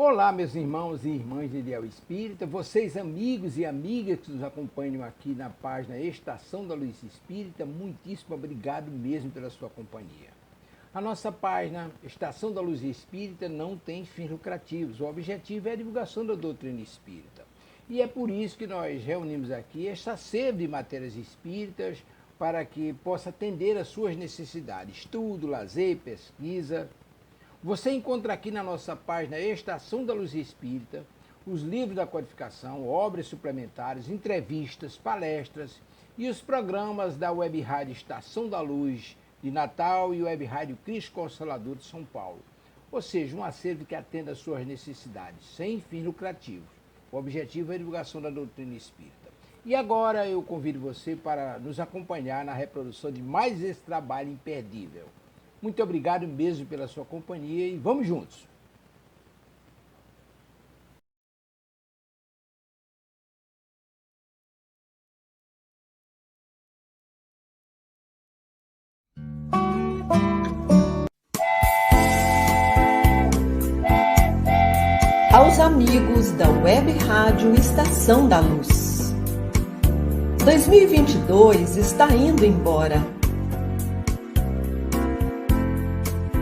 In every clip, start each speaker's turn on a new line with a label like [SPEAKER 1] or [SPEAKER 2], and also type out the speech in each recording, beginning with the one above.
[SPEAKER 1] Olá, meus irmãos e irmãs de Ideal Espírita, vocês amigos e amigas que nos acompanham aqui na página Estação da Luz Espírita, muitíssimo obrigado mesmo pela sua companhia. A nossa página Estação da Luz Espírita não tem fins lucrativos, o objetivo é a divulgação da doutrina espírita. E é por isso que nós reunimos aqui esta sede de matérias espíritas para que possa atender às suas necessidades, estudo, lazer, pesquisa. Você encontra aqui na nossa página Estação da Luz Espírita os livros da codificação, obras suplementares, entrevistas, palestras e os programas da Web Rádio Estação da Luz de Natal e Web Rádio Cristo Consolador de São Paulo. Ou seja, um acervo que atenda às suas necessidades, sem fins lucrativos. O objetivo é a divulgação da doutrina espírita. E agora eu convido você para nos acompanhar na reprodução de mais esse trabalho imperdível. Muito obrigado mesmo pela sua companhia e vamos juntos!
[SPEAKER 2] Aos amigos da Web Rádio Estação da Luz. 2022 está indo embora.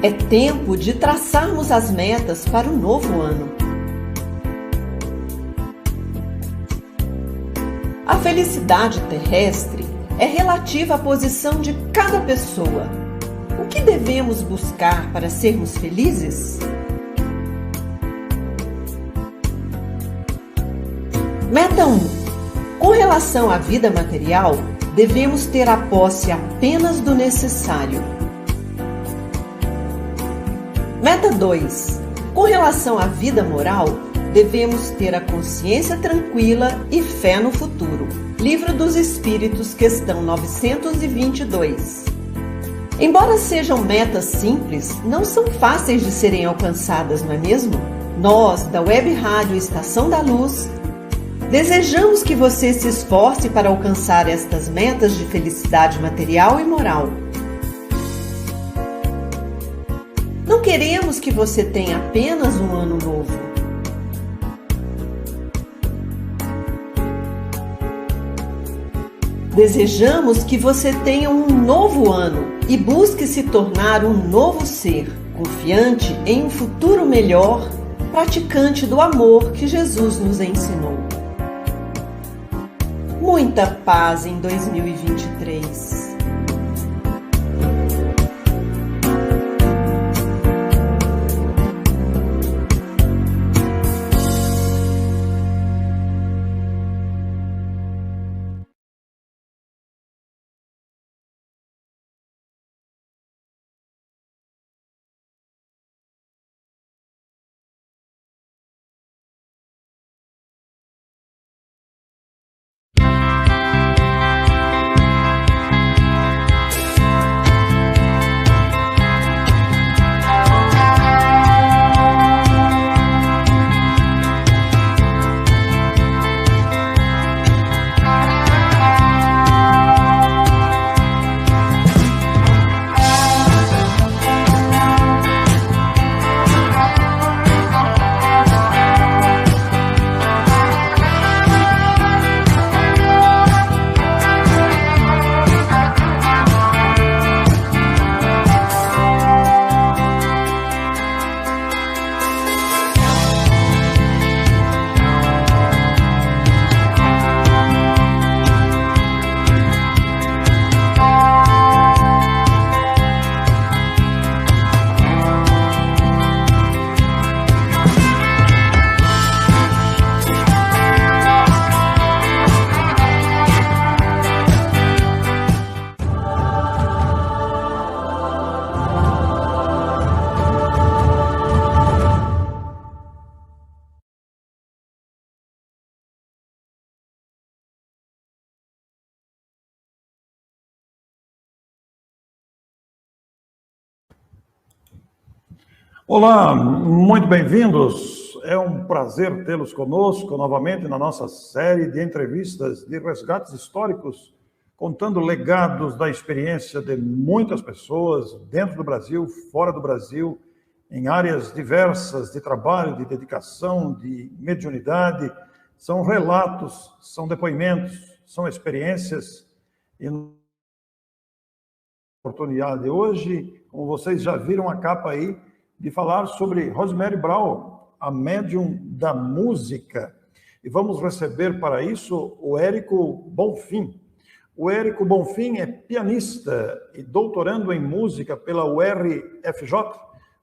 [SPEAKER 2] É tempo de traçarmos as metas para o novo ano. A felicidade terrestre é relativa à posição de cada pessoa. O que devemos buscar para sermos felizes? Meta 1. Com relação à vida material, devemos ter a posse apenas do necessário. Meta 2. Com relação à vida moral, devemos ter a consciência tranquila e fé no futuro. Livro dos Espíritos, questão 922. Embora sejam metas simples, não são fáceis de serem alcançadas, não é mesmo? Nós, da Web Rádio Estação da Luz, desejamos que você se esforce para alcançar estas metas de felicidade material e moral. Não queremos que você tenha apenas um ano novo. Desejamos que você tenha um novo ano e busque se tornar um novo ser, confiante em um futuro melhor, praticante do amor que Jesus nos ensinou. Muita paz em 2023.
[SPEAKER 3] Olá, muito bem-vindos. É um prazer tê-los conosco novamente na nossa série de entrevistas de resgates históricos, contando legados da experiência de muitas pessoas dentro do Brasil, fora do Brasil, em áreas diversas de trabalho, de dedicação, de mediunidade. São relatos, são depoimentos, são experiências. E na oportunidade hoje, como vocês já viram a capa aí, de falar sobre Rosemary Brown, a médium da música. E vamos receber para isso o Érico Bonfim. O Érico Bonfim é pianista e doutorando em música pela URFJ.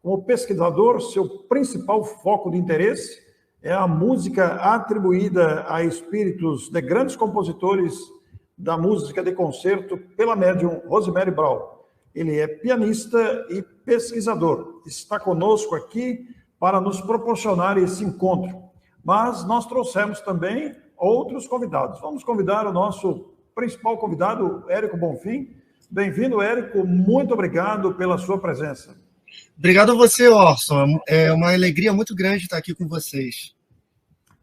[SPEAKER 3] Como pesquisador, seu principal foco de interesse é a música atribuída a espíritos de grandes compositores da música de concerto pela médium Rosemary Brown. Ele é pianista e pesquisador. Está conosco aqui para nos proporcionar esse encontro. Mas nós trouxemos também outros convidados. Vamos convidar o nosso principal convidado, Érico Bonfim. Bem-vindo, Érico. Muito obrigado pela sua presença.
[SPEAKER 4] Obrigado a você, Orson. É uma alegria muito grande estar aqui com vocês.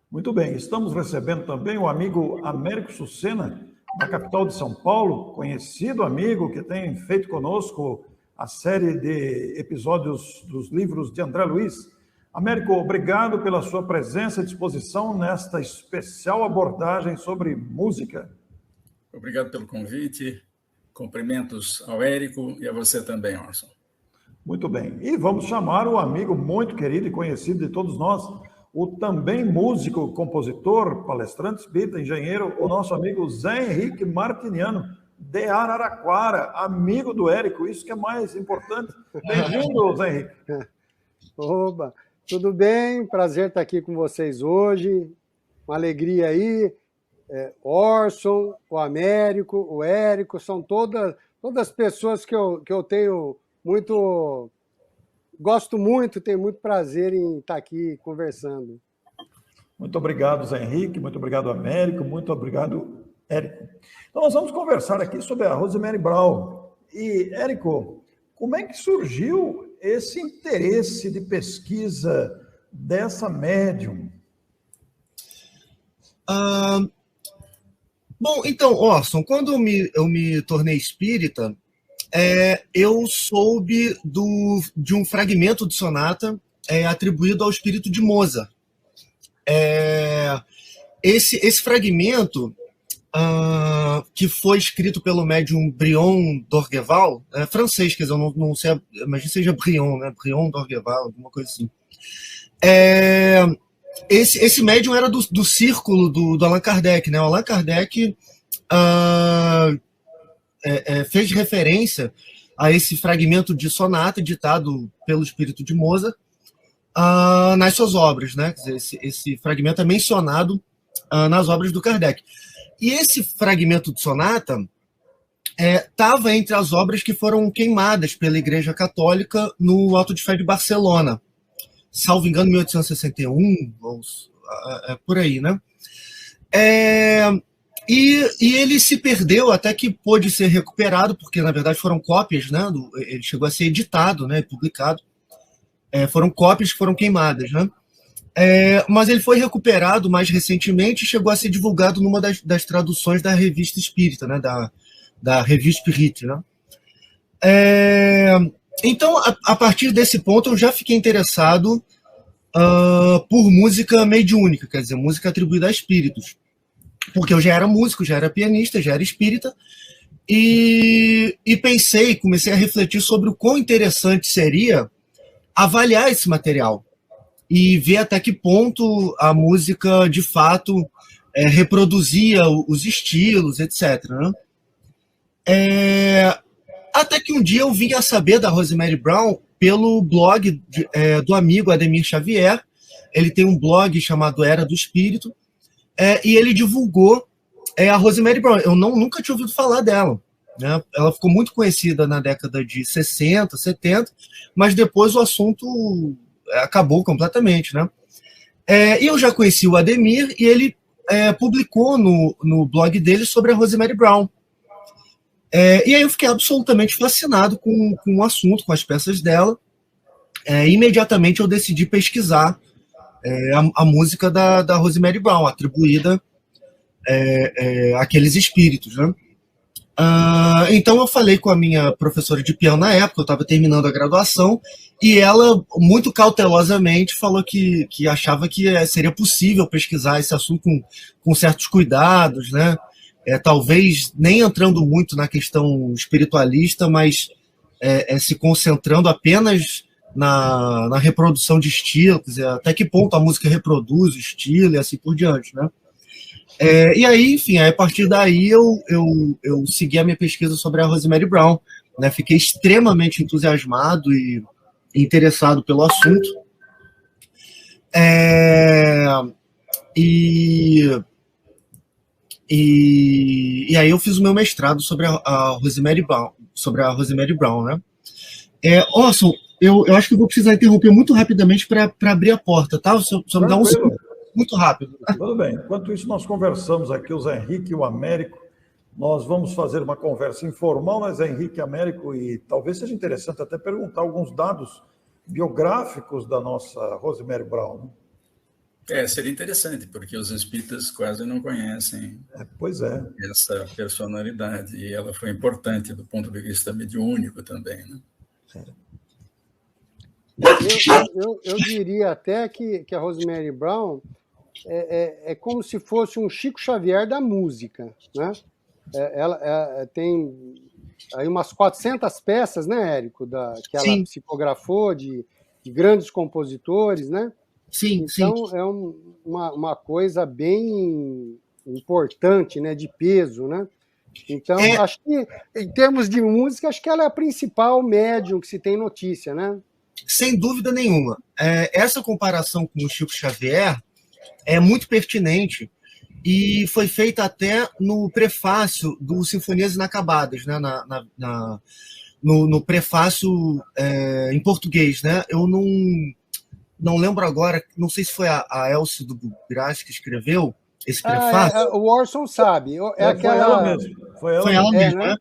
[SPEAKER 3] Muito bem. Estamos recebendo também o amigo Américo Sucena, da capital de São Paulo, conhecido amigo que tem feito conosco a série de episódios dos livros de André Luiz. Américo, obrigado pela sua presença e disposição nesta especial abordagem sobre música.
[SPEAKER 5] Obrigado pelo convite. Cumprimentos ao Érico e a você também, Orson.
[SPEAKER 3] Muito bem. E vamos chamar o amigo muito querido e conhecido de todos nós, o também músico, compositor, palestrante espírita, engenheiro, o nosso amigo Zé Henrique Martiniano, de Araraquara, amigo do Érico. Isso que é mais importante. Bem-vindo, Zé Henrique.
[SPEAKER 6] Oba, tudo bem? Prazer estar aqui com vocês hoje. Uma alegria aí. Orson, o Américo, o Érico, são todas pessoas que eu tenho muito... Gosto muito, tenho muito prazer em estar aqui conversando.
[SPEAKER 3] Muito obrigado, Zé Henrique, muito obrigado, Américo, muito obrigado, Érico. Então, nós vamos conversar aqui sobre a Rosemary Brown. E, Érico, como é que surgiu esse interesse de pesquisa dessa médium?
[SPEAKER 4] Bom, então, Orson, quando eu me tornei espírita, eu soube de um fragmento de sonata atribuído ao espírito de Mozart. Esse fragmento, que foi escrito pelo médium Brion d'Orgueval, francês, quer dizer, eu não sei, imagino que seja Brion, né? Brion d'Orgueval, alguma coisa assim. Esse médium era do círculo do Allan Kardec, né? O Allan Kardec fez referência a esse fragmento de sonata ditado pelo espírito de Mozart nas suas obras, né? Quer dizer, esse fragmento é mencionado nas obras do Kardec. E esse fragmento de sonata estava entre as obras que foram queimadas pela Igreja Católica no Auto de Fé de Barcelona, salvo engano, 1861, ou por aí, né? E ele se perdeu até que pôde ser recuperado, porque, na verdade, foram cópias, né? Ele chegou a ser editado, né? Publicado. Foram cópias que foram queimadas, né? Mas ele foi recuperado mais recentemente e chegou a ser divulgado numa das traduções da Revista Espírita, né? Da Revista Spirit, né? Então, a partir desse ponto, eu já fiquei interessado por música mediúnica, quer dizer, música atribuída a espíritos. Porque eu já era músico, já era pianista, já era espírita, e comecei a refletir sobre o quão interessante seria avaliar esse material e ver até que ponto a música, de fato, reproduzia os estilos, etc. Né? Até que um dia eu vim a saber da Rosemary Brown pelo blog do amigo Ademir Xavier. Ele tem um blog chamado Era do Espírito, e ele divulgou a Rosemary Brown. Eu nunca tinha ouvido falar dela, né? Ela ficou muito conhecida na década de 60, 70, mas depois o assunto acabou completamente, né? E eu já conheci o Ademir, e ele publicou no blog dele sobre a Rosemary Brown. E aí eu fiquei absolutamente fascinado com o assunto, com as peças dela. Imediatamente eu decidi pesquisar a música da Rosemary Brown, atribuída àqueles espíritos, né? Então eu falei com a minha professora de piano na época, eu estava terminando a graduação, e ela, muito cautelosamente, falou que achava que seria possível pesquisar esse assunto com certos cuidados, né? Talvez nem entrando muito na questão espiritualista, mas se concentrando apenas na reprodução de estilo, quer dizer, até que ponto a música reproduz o estilo e assim por diante, né? E aí, enfim, a partir daí eu segui a minha pesquisa sobre a Rosemary Brown, né? Fiquei extremamente entusiasmado e interessado pelo assunto. E aí eu fiz o meu mestrado sobre a Rosemary Brown, né? Orson, eu acho que eu vou precisar interromper muito rapidamente para abrir a porta, tá? Só me dá um segundo. Muito rápido.
[SPEAKER 3] Tudo bem. Enquanto isso, nós conversamos aqui, o Zé Henrique e o Américo. Nós vamos fazer uma conversa informal, né, Zé Henrique e Américo, e talvez seja interessante até perguntar alguns dados biográficos da nossa Rosemary Brown.
[SPEAKER 5] Seria interessante, porque os espíritas quase não conhecem
[SPEAKER 3] pois é.
[SPEAKER 5] Essa personalidade, e ela foi importante do ponto de vista mediúnico também, né?
[SPEAKER 6] Eu diria até que a Rosemary Brown é como se fosse um Chico Xavier da música, né? Ela tem aí umas 400 peças, né, Érico, que ela psicografou de grandes compositores, né?
[SPEAKER 4] Sim,
[SPEAKER 6] então, é uma coisa bem importante, né, de peso, né? Então, acho que, em termos de música, acho que ela é a principal médium que se tem notícia, né?
[SPEAKER 4] Sem dúvida nenhuma. Essa comparação com o Chico Xavier é muito pertinente e foi feita até no prefácio do Sinfonias Inacabadas, né? No prefácio em português, né? Eu não lembro agora, não sei se foi a Elce do Brás que escreveu esse prefácio.
[SPEAKER 6] O Orson sabe.
[SPEAKER 3] Foi ela mesmo.
[SPEAKER 4] Foi ela mesmo, né?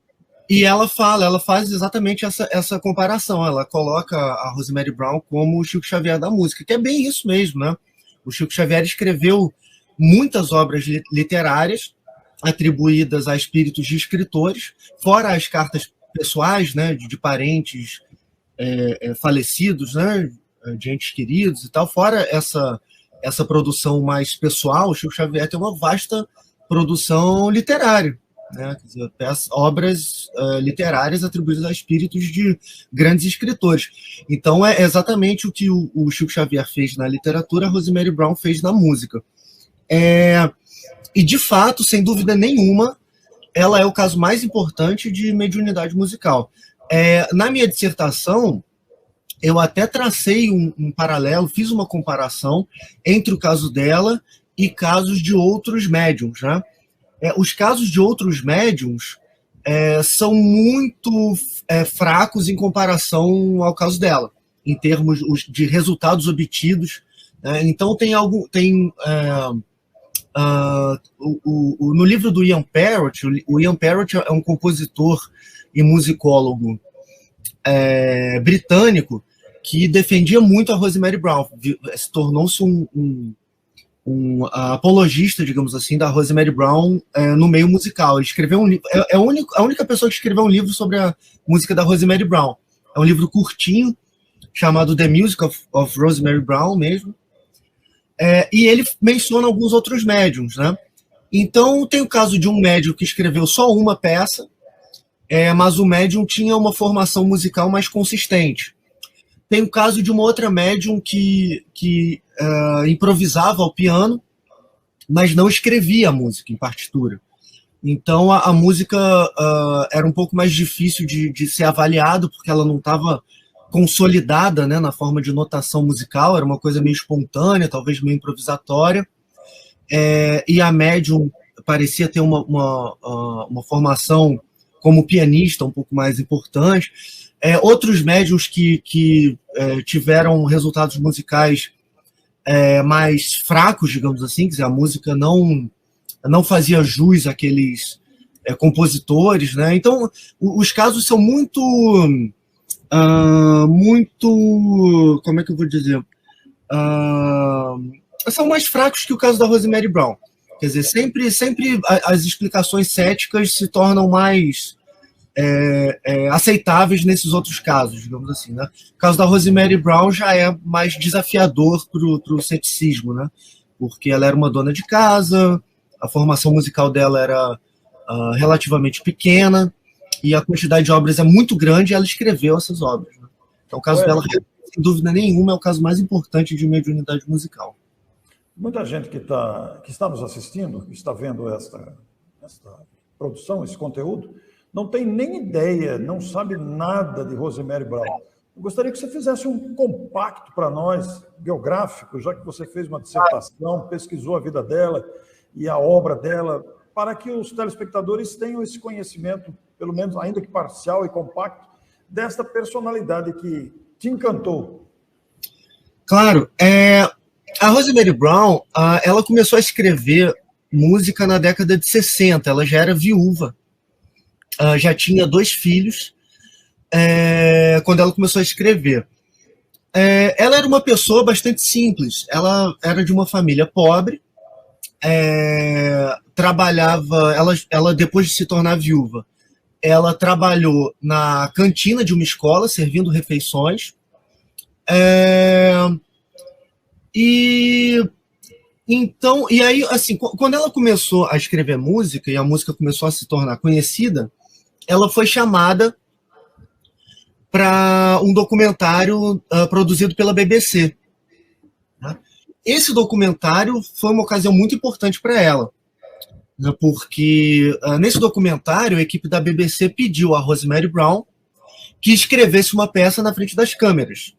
[SPEAKER 4] E ela faz exatamente essa comparação. Ela coloca a Rosemary Brown como o Chico Xavier da música, que é bem isso mesmo, né? O Chico Xavier escreveu muitas obras literárias atribuídas a espíritos de escritores, fora as cartas pessoais, né, de parentes falecidos, né, de entes queridos e tal. Fora essa produção mais pessoal, o Chico Xavier tem uma vasta produção literária, né? Quer dizer, obras literárias atribuídas a espíritos de grandes escritores. Então, é exatamente o que o Chico Xavier fez na literatura, a Rosemary Brown fez na música. E, de fato, sem dúvida nenhuma, ela é o caso mais importante de mediunidade musical. Na minha dissertação, eu até tracei um paralelo, fiz uma comparação entre o caso dela e casos de outros médiums, né? Os casos de outros médiums são muito fracos em comparação ao caso dela, em termos de resultados obtidos. Então, no livro do Ian Parrott, o Ian Parrott é um compositor e musicólogo britânico que defendia muito a Rosemary Brown, tornou-se um apologista, digamos assim, da Rosemary Brown no meio musical. Ele escreveu um livro, a única pessoa que escreveu um livro sobre a música da Rosemary Brown. É um livro curtinho, chamado The Music of Rosemary Brown mesmo, e ele menciona alguns outros médiums, né? Então, tem o caso de um médium que escreveu só uma peça, mas o médium tinha uma formação musical mais consistente. Tem o caso de uma outra médium que improvisava ao piano, mas não escrevia a música em partitura. Então, a música era um pouco mais difícil de ser avaliado, porque ela não estava consolidada, né, na forma de notação musical, era uma coisa meio espontânea, talvez meio improvisatória, e a médium parecia ter uma formação como pianista um pouco mais importante. Outros médiums que tiveram resultados musicais mais fracos, digamos assim, quer dizer, a música não fazia jus àqueles compositores, né? Então, os casos são muito, como é que eu vou dizer? São mais fracos que o caso da Rosemary Brown. Quer dizer, sempre as explicações céticas se tornam mais aceitáveis nesses outros casos, digamos assim, né? O caso da Rosemary Brown já é mais desafiador para o ceticismo, né? Porque ela era uma dona de casa, a formação musical dela era relativamente pequena, e a quantidade de obras é muito grande, e ela escreveu essas obras, né? Então, o caso dela, sem dúvida nenhuma, é o caso mais importante de mediunidade musical.
[SPEAKER 3] Muita gente que está nos assistindo, que está vendo esta produção, esse conteúdo, não tem nem ideia, não sabe nada de Rosemary Brown. Eu gostaria que você fizesse um compacto para nós, biográfico, já que você fez uma dissertação, pesquisou a vida dela e a obra dela, para que os telespectadores tenham esse conhecimento, pelo menos ainda que parcial e compacto, desta personalidade que te encantou.
[SPEAKER 4] Claro. A Rosemary Brown, ela começou a escrever música na década de 60, ela já era viúva, já tinha 2 filhos, quando ela começou a escrever. Ela era uma pessoa bastante simples, ela era de uma família pobre, trabalhava, ela depois de se tornar viúva, ela trabalhou na cantina de uma escola, servindo refeições, e aí, assim, quando ela começou a escrever música e a música começou a se tornar conhecida, ela foi chamada para um documentário produzido pela BBC. Né? Esse documentário foi uma ocasião muito importante para ela, né? Porque nesse documentário a equipe da BBC pediu a Rosemary Brown que escrevesse uma peça na frente das câmeras.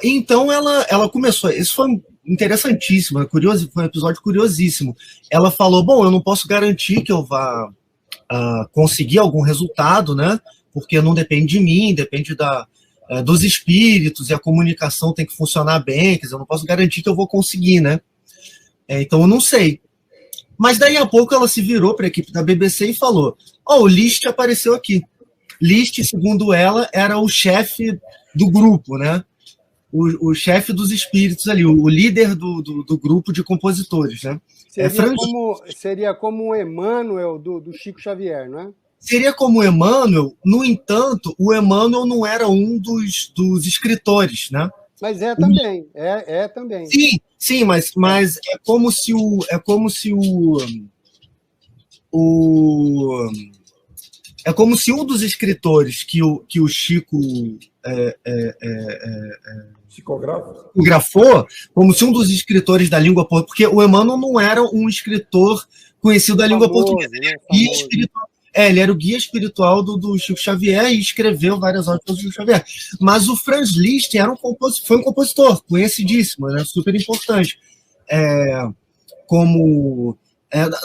[SPEAKER 4] Então ela começou, isso foi interessantíssimo, foi um episódio curiosíssimo. Ela falou, bom, eu não posso garantir que eu vá conseguir algum resultado, né? Porque não depende de mim, depende dos espíritos, e a comunicação tem que funcionar bem, quer dizer, eu não posso garantir que eu vou conseguir, né? Então eu não sei. Mas daí a pouco ela se virou para a equipe da BBC e falou, o Liszt apareceu aqui. Liszt, segundo ela, era o chefe do grupo, né? O chefe dos espíritos ali, o líder do grupo de compositores, né?
[SPEAKER 6] Seria como o Emmanuel do Chico Xavier, não é?
[SPEAKER 4] Seria como o Emmanuel, no entanto, o Emmanuel não era um dos escritores, né?
[SPEAKER 6] Mas também, também.
[SPEAKER 4] Sim, mas é como se é como se um dos escritores que o Chico psicografou, como se um dos escritores da língua portuguesa, porque o Emmanuel não era um escritor conhecido da língua portuguesa, ele era guia espiritual. Ele era o guia espiritual do Chico Xavier e escreveu várias obras do Chico Xavier. Mas o Franz Liszt foi um compositor conhecidíssimo, né, super importante.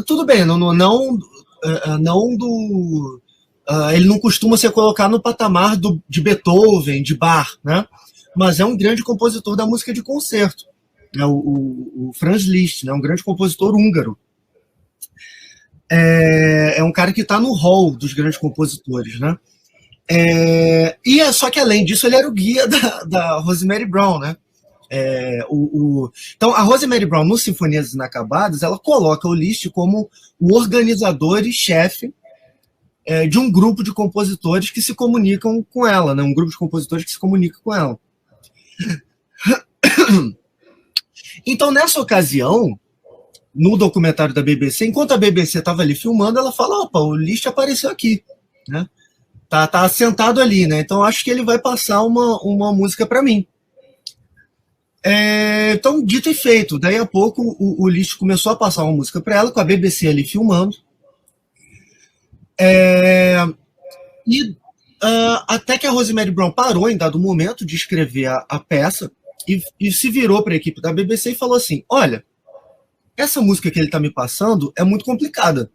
[SPEAKER 4] Tudo bem, ele não costuma ser colocado no patamar de Beethoven, de Bach, né? Mas é um grande compositor da música de concerto, né? O Franz Liszt, né? Um grande compositor húngaro. É um cara que está no hall dos grandes compositores, né? Só que, além disso, ele era o guia da Rosemary Brown, né? Então, a Rosemary Brown, no Sinfonias Inacabadas, ela coloca o Liszt como o organizador e chefe de um grupo de compositores que se comunicam com ela, né? Um grupo de compositores que se comunica com ela. Então, nessa ocasião, no documentário da BBC, enquanto a BBC estava ali filmando, ela fala, opa, o Liszt apareceu aqui, né? Tá sentado ali, né? Então acho que ele vai passar uma música para mim. Então, dito e feito, daí a pouco o Liszt começou a passar uma música para ela, com a BBC ali filmando. Até que a Rosemary Brown parou em dado momento de escrever a peça e se virou para a equipe da BBC e falou assim, olha, essa música que ele está me passando é muito complicada.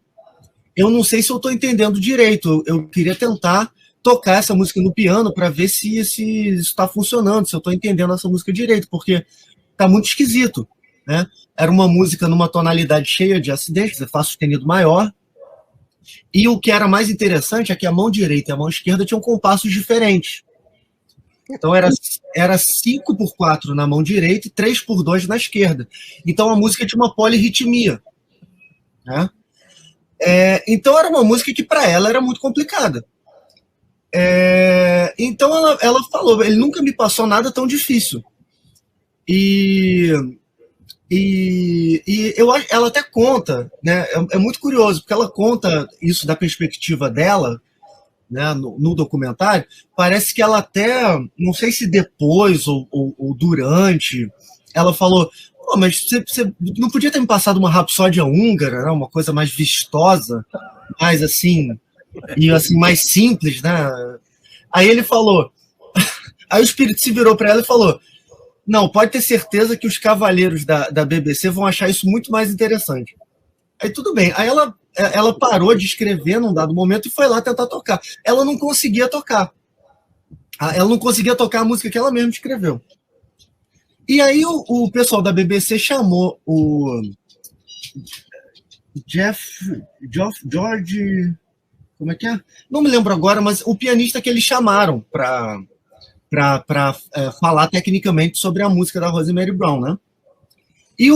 [SPEAKER 4] Eu não sei se eu estou entendendo direito. Eu queria tentar tocar essa música no piano para ver se isso está funcionando, se eu estou entendendo essa música direito, porque está muito esquisito, né? Era uma música numa tonalidade cheia de acidentes, Fá sustenido maior, e o que era mais interessante é que a mão direita e a mão esquerda tinham compassos diferentes. Então era 5/4 na mão direita e 3/2 na esquerda. Então a música tinha uma polirritmia, né? Então era uma música que para ela era muito complicada. Então ela falou, ele nunca me passou nada tão difícil. E ela até conta, né? É muito curioso, porque ela conta isso da perspectiva dela, né, no documentário. Parece que ela até, não sei se depois ou durante, ela falou: "Pô, mas você não podia ter me passado uma rapsódia húngara, né, uma coisa mais vistosa, mais assim, e assim, mais simples, né?" Aí ele falou, aí o espírito se virou para ela e falou: "Não, pode ter certeza que os cavalheiros da BBC vão achar isso muito mais interessante." Aí tudo bem. Aí ela parou de escrever num dado momento e foi lá tentar tocar. Ela não conseguia tocar. Ela não conseguia tocar a música que ela mesma escreveu. E aí o pessoal da BBC chamou o George... Como é que é? Não me lembro agora, mas o pianista que eles chamaram para falar tecnicamente sobre a música da Rosemary Brown, né? E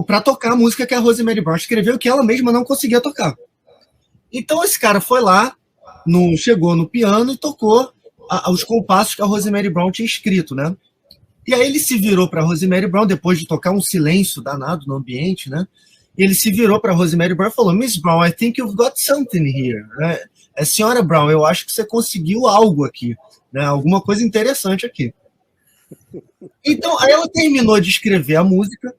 [SPEAKER 4] para tocar a música que a Rosemary Brown escreveu, que ela mesma não conseguia tocar. Então esse cara foi lá, chegou no piano e tocou os compassos que a Rosemary Brown tinha escrito, né? E aí ele se virou para a Rosemary Brown, depois de tocar um silêncio danado no ambiente, né? Ele se virou para a Rosemary Brown e falou: "Miss Brown, I think you've got something here." Senhora Brown, eu acho que você conseguiu algo aqui, né? Alguma coisa interessante aqui. Então, aí ela terminou de escrever a música,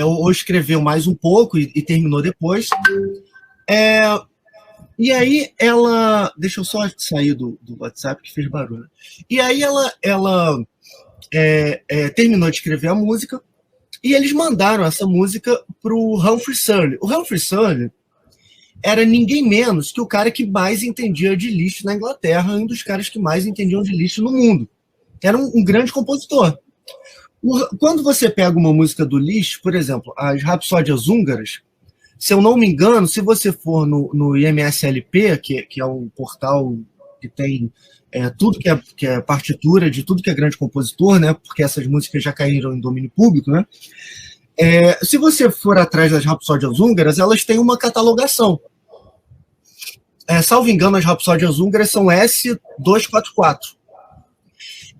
[SPEAKER 4] ou escreveu mais um pouco e terminou depois. E aí ela... Deixa eu só sair do WhatsApp que fez barulho. E aí ela terminou de escrever a música e eles mandaram essa música para o Humphrey Searle. O Humphrey Searle era ninguém menos que o cara que mais entendia de Liszt na Inglaterra, um dos caras que mais entendiam de Liszt no mundo. Era um grande compositor. Quando você pega uma música do Liszt, por exemplo, as Rapsódias Húngaras, se eu não me engano, se você for no IMSLP, que é um portal que tem tudo que é partitura de tudo que é grande compositor, né? Porque essas músicas já caíram em domínio público, né? Se você for atrás das Rapsódias Húngaras, elas têm uma catalogação. Salvo engano, as Rapsódias Húngaras são S244.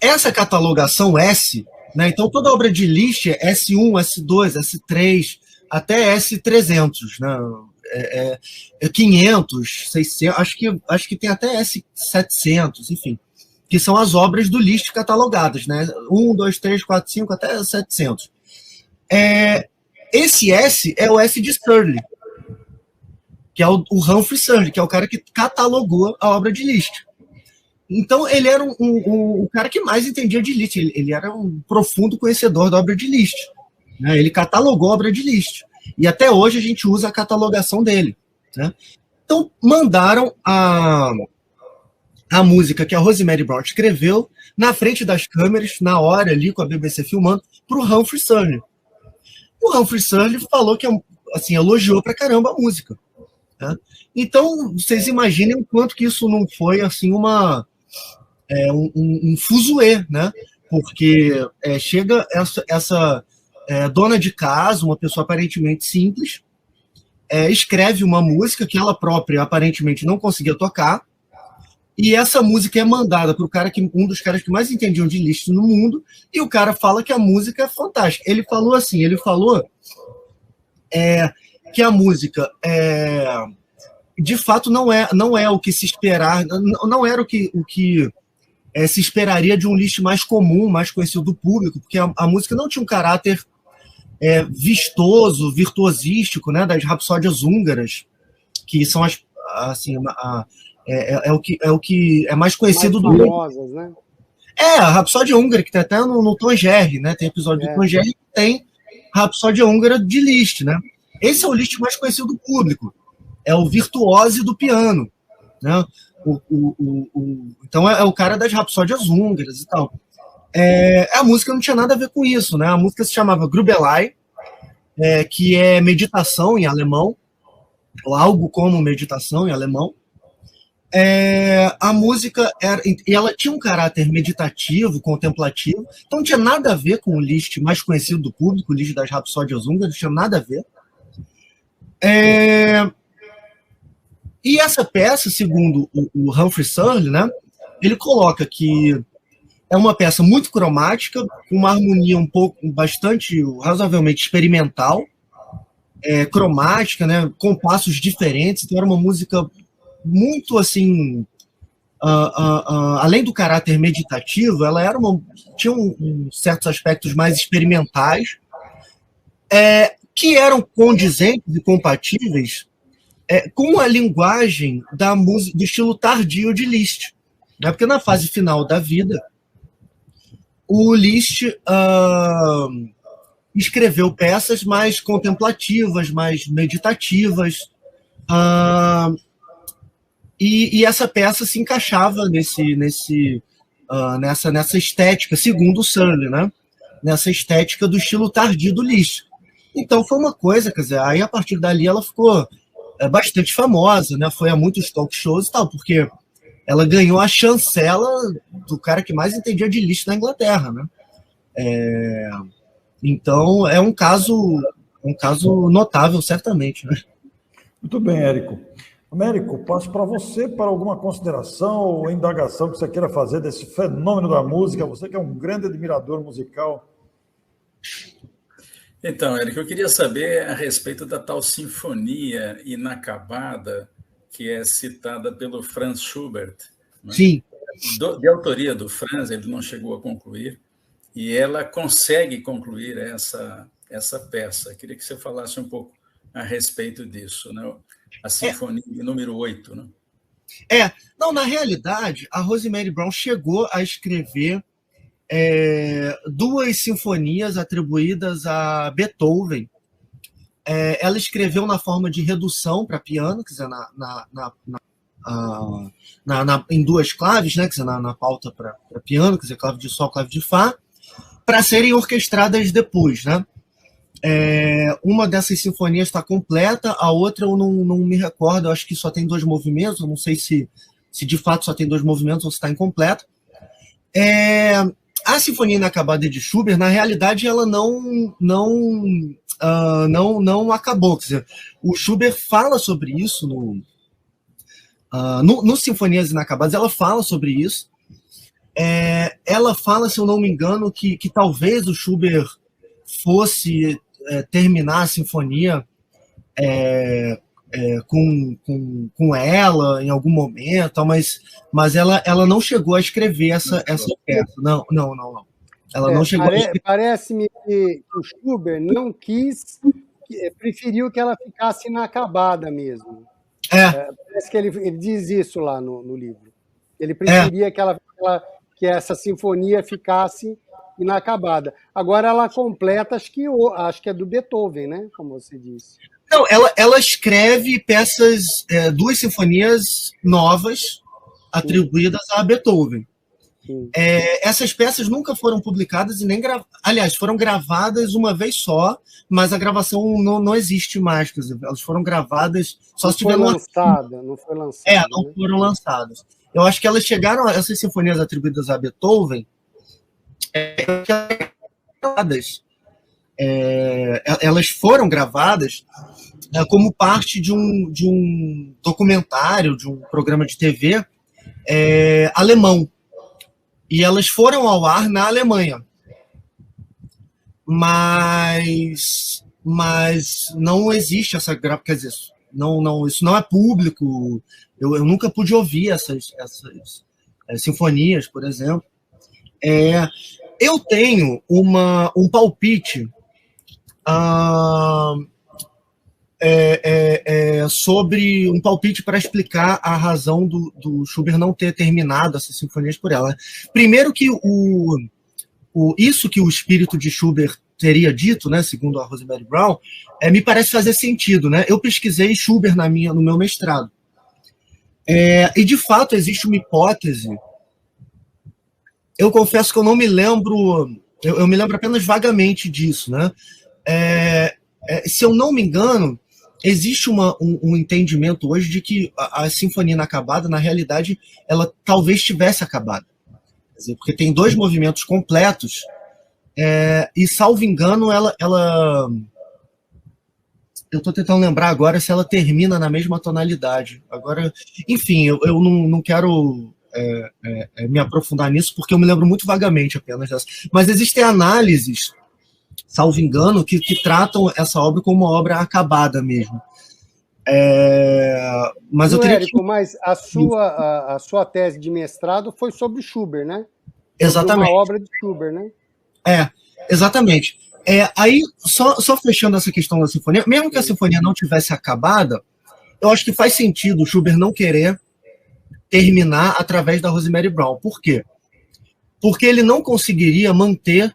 [SPEAKER 4] Essa catalogação S, né? Então toda obra de Liszt é S1, S2, S3, até S300, né? 500, 600, acho que tem até S700, enfim, que são as obras do Liszt catalogadas, né? 1, 2, 3, 4, 5, até 700. Esse S é o S de Searle, que é o Humphrey Searle, que é o cara que catalogou a obra de Liszt. Então ele era o cara que mais entendia de Liszt, ele era um profundo conhecedor da obra de Liszt, né? Ele catalogou a obra de Liszt. E até hoje a gente usa a catalogação dele, né? Então mandaram a música que a Rosemary Brown escreveu na frente das câmeras, na hora ali com a BBC filmando, para o Humphrey Searle. O Humphrey Searle falou que, assim, elogiou pra caramba a música, né? Então vocês imaginem o quanto que isso não foi assim um fuzuê, né? Porque chega essa dona de casa, uma pessoa aparentemente simples, escreve uma música que ela própria aparentemente não conseguia tocar, e essa música é mandada para um dos caras que mais entendiam de Liszt no mundo, e o cara fala que a música é fantástica. Ele falou assim, que a música de fato não é o que se esperar, não era o que se esperaria de um Liszt mais comum, mais conhecido do público, porque a música não tinha um caráter vistoso, virtuosístico, né, das Rapsódias Húngaras, que são o que é mais conhecido
[SPEAKER 6] mais famosas, né?
[SPEAKER 4] A Rapsódia Húngara, que tem até no Tom Jerry, né? Tem episódio do Tom Jerry que tem Rapsódia Húngara de Liszt, né? Esse é o Liszt mais conhecido do público. É o virtuose do piano, né? Então é o cara das Rapsódias Húngaras e tal. A música não tinha nada a ver com isso, né? A música se chamava Grübelei, que é meditação em alemão, ou algo como meditação em alemão. A música e ela tinha um caráter meditativo, contemplativo, então não tinha nada a ver com o Liszt mais conhecido do público, o Liszt das Rapsódias Húngaras, não tinha nada a ver. E essa peça, segundo o Humphrey Searle, né, ele coloca que é uma peça muito cromática, com uma harmonia bastante, razoavelmente experimental, cromática, né, compassos diferentes, então era uma música muito, assim, além do caráter meditativo, ela tinha certos aspectos mais experimentais, que eram condizentes e compatíveis com a linguagem da música, do estilo tardio de Liszt. Né? Porque na fase final da vida, o Liszt escreveu peças mais contemplativas, mais meditativas, e essa peça se encaixava nessa estética, segundo o Searle, né? Nessa estética do estilo tardio do Liszt. Então foi uma coisa, quer dizer, aí a partir dali ela ficou bastante famosa, né? Foi a muitos talk shows e tal, porque ela ganhou a chancela do cara que mais entendia de Liszt na Inglaterra, né? Então é um caso notável, certamente, né?
[SPEAKER 3] Muito bem, Érico. Américo, passo para você para alguma consideração ou indagação que você queira fazer desse fenômeno da música, você que é um grande admirador musical.
[SPEAKER 5] Então, Érico, eu queria saber a respeito da tal sinfonia inacabada que é citada pelo Franz Schubert. Né?
[SPEAKER 4] Sim.
[SPEAKER 5] De autoria do Franz, ele não chegou a concluir, e ela consegue concluir essa peça. Eu queria que você falasse um pouco a respeito disso, né? A sinfonia número 8. Né?
[SPEAKER 4] Não, na realidade, a Rosemary Brown chegou a escrever 2 sinfonias atribuídas a Beethoven. Ela escreveu na forma de redução para piano, quer dizer, em 2 claves, né, quer dizer, na pauta para piano, quer dizer, clave de sol, clave de fá, para serem orquestradas depois, né? Uma dessas sinfonias está completa, a outra eu não me recordo, eu acho que só tem 2 movimentos, eu não sei se de fato só tem 2 movimentos ou se está incompleta. A Sinfonia Inacabada de Schubert, na realidade, ela não acabou. Quer dizer, o Schubert fala sobre isso no Sinfonias Inacabadas, ela fala sobre isso. Ela fala, se eu não me engano, que talvez o Schubert fosse terminar a sinfonia com ela em algum momento, mas ela não chegou a escrever essa peça. Não. Ela não chegou a escrever.
[SPEAKER 6] Parece-me que o Schubert não quis, preferiu que ela ficasse inacabada mesmo. Parece que ele diz isso lá no livro. Ele preferia que essa sinfonia ficasse inacabada. Agora ela completa, acho que é do Beethoven, né? Como você disse.
[SPEAKER 4] Não, ela escreve peças, 2 sinfonias novas atribuídas a Beethoven. Essas peças nunca foram publicadas e nem aliás, foram gravadas uma vez só, mas a gravação não existe mais. Quer dizer, elas foram gravadas só se tiver
[SPEAKER 6] lançada. Não
[SPEAKER 4] foram lançadas. Eu acho que elas chegaram, essas sinfonias atribuídas a Beethoven, elas foram gravadas como parte de um documentário, de um programa de TV alemão. E elas foram ao ar na Alemanha. Mas não existe essa gravação, quer dizer, isso não é público. Eu nunca pude ouvir essas sinfonias, por exemplo. Eu tenho um palpite sobre um palpite para explicar a razão do Schubert não ter terminado essas sinfonias por ela. Primeiro que isso que o espírito de Schubert teria dito, né, segundo a Rosemary Brown, me parece fazer sentido, né? Eu pesquisei Schubert no meu mestrado. E, de fato, existe uma hipótese. Eu confesso que eu não me lembro, eu me lembro apenas vagamente disso, né? Se eu não me engano, existe um entendimento hoje de que a Sinfonia Inacabada, na realidade, ela talvez tivesse acabado. Quer dizer, porque tem 2 movimentos completos, e, salvo engano, ela eu estou tentando lembrar agora se ela termina na mesma tonalidade. Agora, enfim, eu não quero me aprofundar nisso, porque eu me lembro muito vagamente apenas dessa. Mas existem análises, salvo engano, que tratam essa obra como uma obra acabada mesmo. Mas eu teria
[SPEAKER 6] Érico, mas a sua tese de mestrado foi sobre Schubert, né?
[SPEAKER 4] Exatamente.
[SPEAKER 6] Sobre uma obra de Schubert, né?
[SPEAKER 4] Exatamente. Aí, só fechando essa questão da sinfonia, mesmo que a sinfonia não tivesse acabada, eu acho que faz sentido o Schubert não querer terminar através da Rosemary Brown. Por quê? Porque ele não conseguiria manter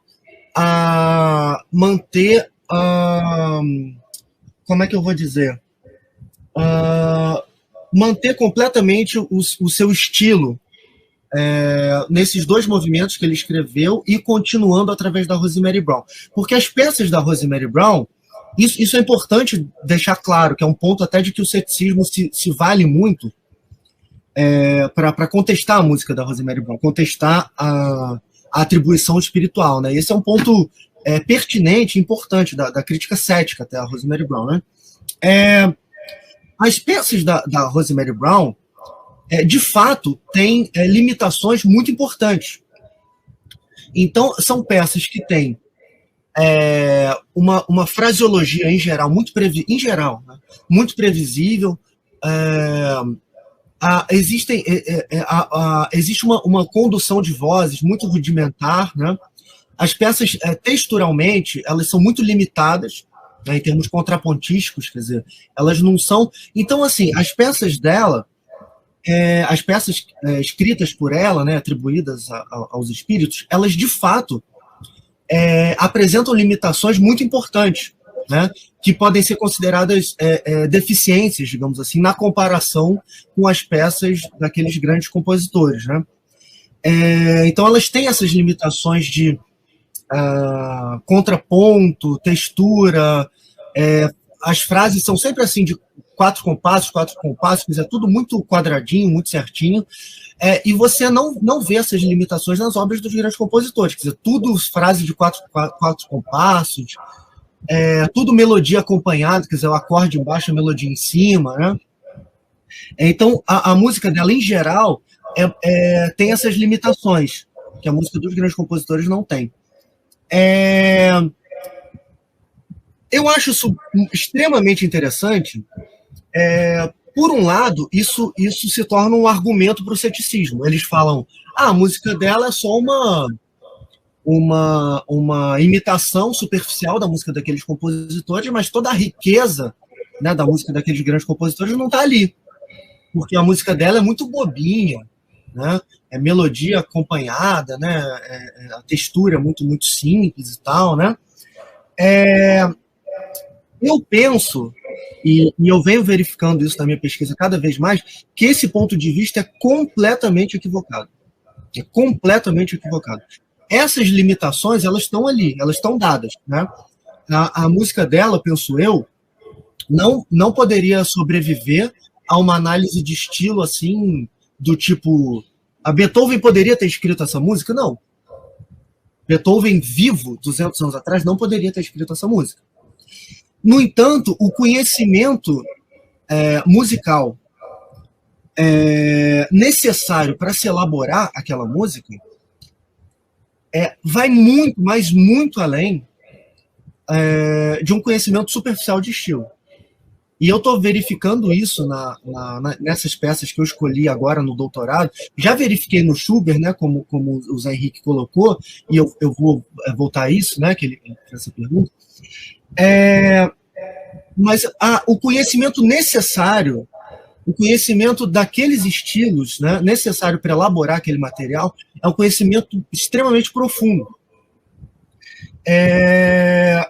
[SPEAKER 4] como é que eu vou dizer? Manter completamente o seu estilo nesses 2 movimentos que ele escreveu e continuando através da Rosemary Brown. Porque as peças da Rosemary Brown, isso é importante deixar claro, que é um ponto até de que o ceticismo se vale muito para contestar a música da Rosemary Brown, contestar a atribuição espiritual. Né? Esse é um ponto pertinente, importante da crítica cética até a Rosemary Brown. Né? As peças da Rosemary Brown, de fato, têm limitações muito importantes. Então, são peças que têm uma fraseologia, em geral, muito previsível. Existe uma condução de vozes muito rudimentar. Né? As peças, texturalmente, elas são muito limitadas, né, em termos contrapontísticos, quer dizer, elas não são... Então, assim, as peças dela, as peças escritas por ela, né, atribuídas aos espíritos, elas, de fato, apresentam limitações muito importantes, né, que podem ser consideradas deficiências, digamos assim, na comparação com as peças daqueles grandes compositores. Né? Então, elas têm essas limitações de contraponto, textura, as frases são sempre assim, de 4 compassos, é tudo muito quadradinho, muito certinho, e você não vê essas limitações nas obras dos grandes compositores, quer dizer, tudo frases de 4 compassos, tudo melodia acompanhada, quer dizer, o acorde embaixo, a melodia em cima, né? Então, a música dela, em geral, tem essas limitações, que a música dos grandes compositores não tem. Eu acho isso extremamente interessante. Por um lado, isso se torna um argumento para o ceticismo. Eles falam, a música dela é só uma imitação superficial da música daqueles compositores, mas toda a riqueza, né, da música daqueles grandes compositores não está ali, porque a música dela é muito bobinha, né? É melodia acompanhada, né? A textura é muito, muito simples e tal, né? Eu penso, e eu venho verificando isso na minha pesquisa cada vez mais, que esse ponto de vista é completamente equivocado. É completamente equivocado. Essas limitações, elas estão ali, elas estão dadas, né? A música dela, penso eu, não poderia sobreviver a uma análise de estilo assim, do tipo... A Beethoven poderia ter escrito essa música? Não. Beethoven, vivo, 200 anos atrás, não poderia ter escrito essa música. No entanto, o conhecimento musical necessário para se elaborar aquela música vai muito, mas muito além de um conhecimento superficial de estilo. E eu estou verificando isso nessas peças que eu escolhi agora no doutorado. Já verifiquei no Schubert, né, como o Zé Henrique colocou, e eu vou voltar a isso, né, que ele fez essa pergunta. Mas o conhecimento necessário, o conhecimento daqueles estilos, né, necessário para elaborar aquele material, é um conhecimento extremamente profundo.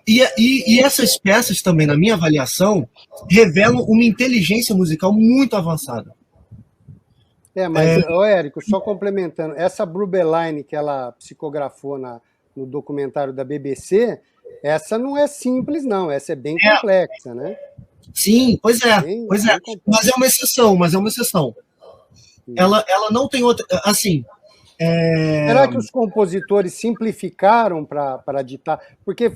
[SPEAKER 4] E essas peças também, na minha avaliação, revelam uma inteligência musical muito avançada.
[SPEAKER 6] Mas, Érico, só complementando, essa Brubeline que ela psicografou no documentário da BBC, essa não é simples, não, essa é bem complexa, né?
[SPEAKER 4] Sim, pois é.
[SPEAKER 6] Bem complexo.
[SPEAKER 4] Mas é uma exceção. Ela não tem outra. Assim.
[SPEAKER 6] Será que os compositores simplificaram para ditar? Porque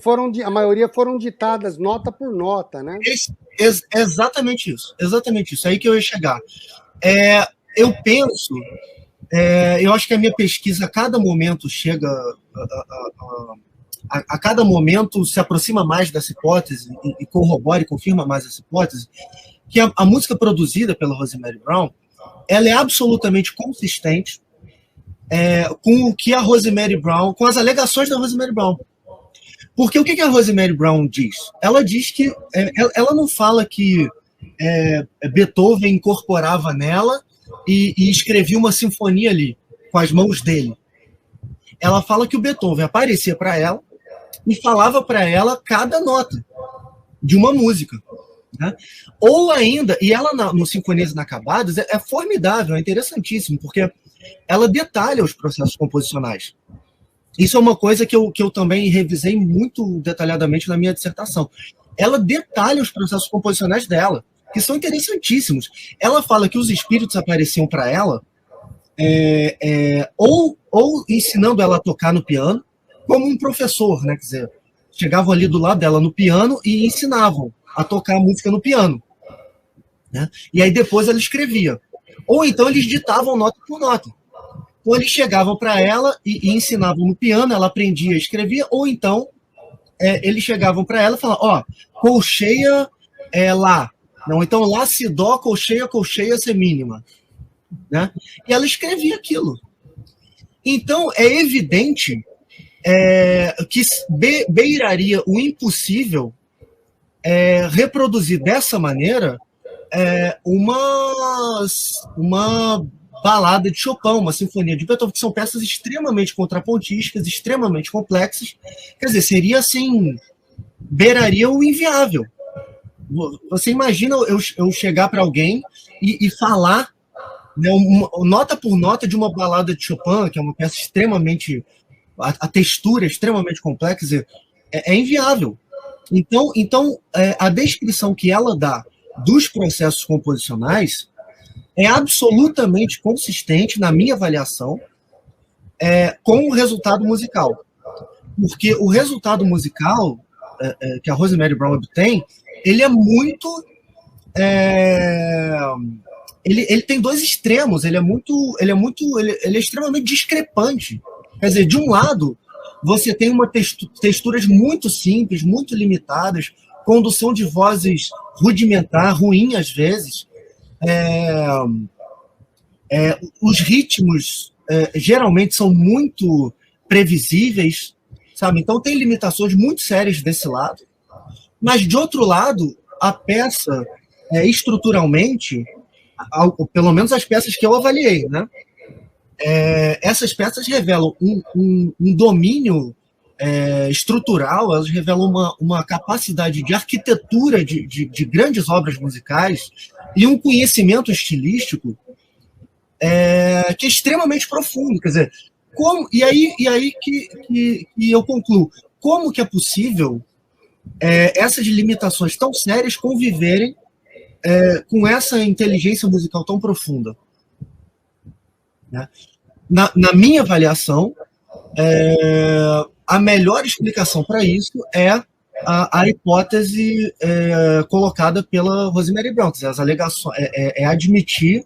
[SPEAKER 6] a maioria foram ditadas nota por nota, né?
[SPEAKER 4] Exatamente isso. É aí que eu ia chegar. Eu penso, eu acho que a minha pesquisa a cada momento chega, a cada momento se aproxima mais dessa hipótese e corrobora e confirma mais essa hipótese, que a música produzida pela Rosemary Brown, ela é absolutamente consistente com o que a Rosemary Brown, com as alegações da Rosemary Brown. Porque o que a Rosemary Brown diz? Ela diz que ela não fala que Beethoven incorporava nela e escrevia uma sinfonia ali com as mãos dele. Ela fala que o Beethoven aparecia para ela e falava para ela cada nota de uma música, né? Ou ainda, e ela no Sinfonias Inacabadas é formidável, é interessantíssimo, porque ela detalha os processos composicionais. Isso é uma coisa que eu também revisei muito detalhadamente na minha dissertação. Ela detalha os processos composicionais dela, que são interessantíssimos. Ela fala que os espíritos apareciam para ela ou ensinando ela a tocar no piano, como um professor, né? Quer dizer, chegavam ali do lado dela no piano e ensinavam a tocar a música no piano, né? E aí depois ela escrevia. Ou então eles ditavam nota por nota. Ou eles chegavam para ela e ensinavam no piano, ela aprendia, escrevia, ou então eles chegavam para ela e falavam, colcheia lá. Não, então lá si dó, colcheia semínima, né? E ela escrevia aquilo. Então é evidente que beiraria o impossível reproduzir dessa maneira uma balada de Chopin, uma sinfonia de Beethoven, que são peças extremamente contrapontísticas, extremamente complexas. Quer dizer, seria assim, beiraria o inviável. Você imagina eu chegar para alguém e falar, né, nota por nota de uma balada de Chopin, que é uma peça extremamente... A textura é extremamente complexa, é inviável. Então a descrição que ela dá dos processos composicionais é absolutamente consistente, na minha avaliação, com o resultado musical. Porque o resultado musical que a Rosemary Brown obtém, ele é muito... ele tem dois extremos, ele é extremamente discrepante. Quer dizer, de um lado, você tem texturas muito simples, muito limitadas, condução de vozes rudimentar, ruim às vezes. Os ritmos geralmente são muito previsíveis, sabe? Então tem limitações muito sérias desse lado. Mas, de outro lado, a peça, estruturalmente, pelo menos as peças que eu avaliei, né? Essas peças revelam um domínio estrutural, elas revelam uma capacidade de arquitetura de grandes obras musicais e um conhecimento estilístico que é extremamente profundo. Quer dizer, e aí que eu concluo, como que é possível essas limitações tão sérias conviverem com essa inteligência musical tão profunda? Né? Na minha avaliação, a melhor explicação para isso é a hipótese colocada pela Rosemary Brown, as alegações, admitir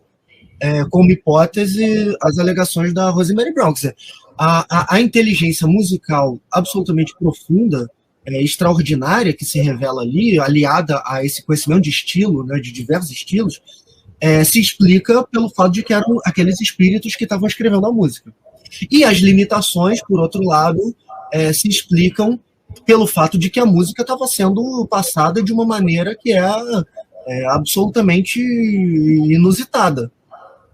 [SPEAKER 4] como hipótese as alegações da Rosemary Brown. Quer dizer, a inteligência musical absolutamente profunda, extraordinária, que se revela ali, aliada a esse conhecimento de estilo, né, de diversos estilos, se explica pelo fato de que eram aqueles espíritos que estavam escrevendo a música. E as limitações, por outro lado, se explicam pelo fato de que a música estava sendo passada de uma maneira que absolutamente inusitada,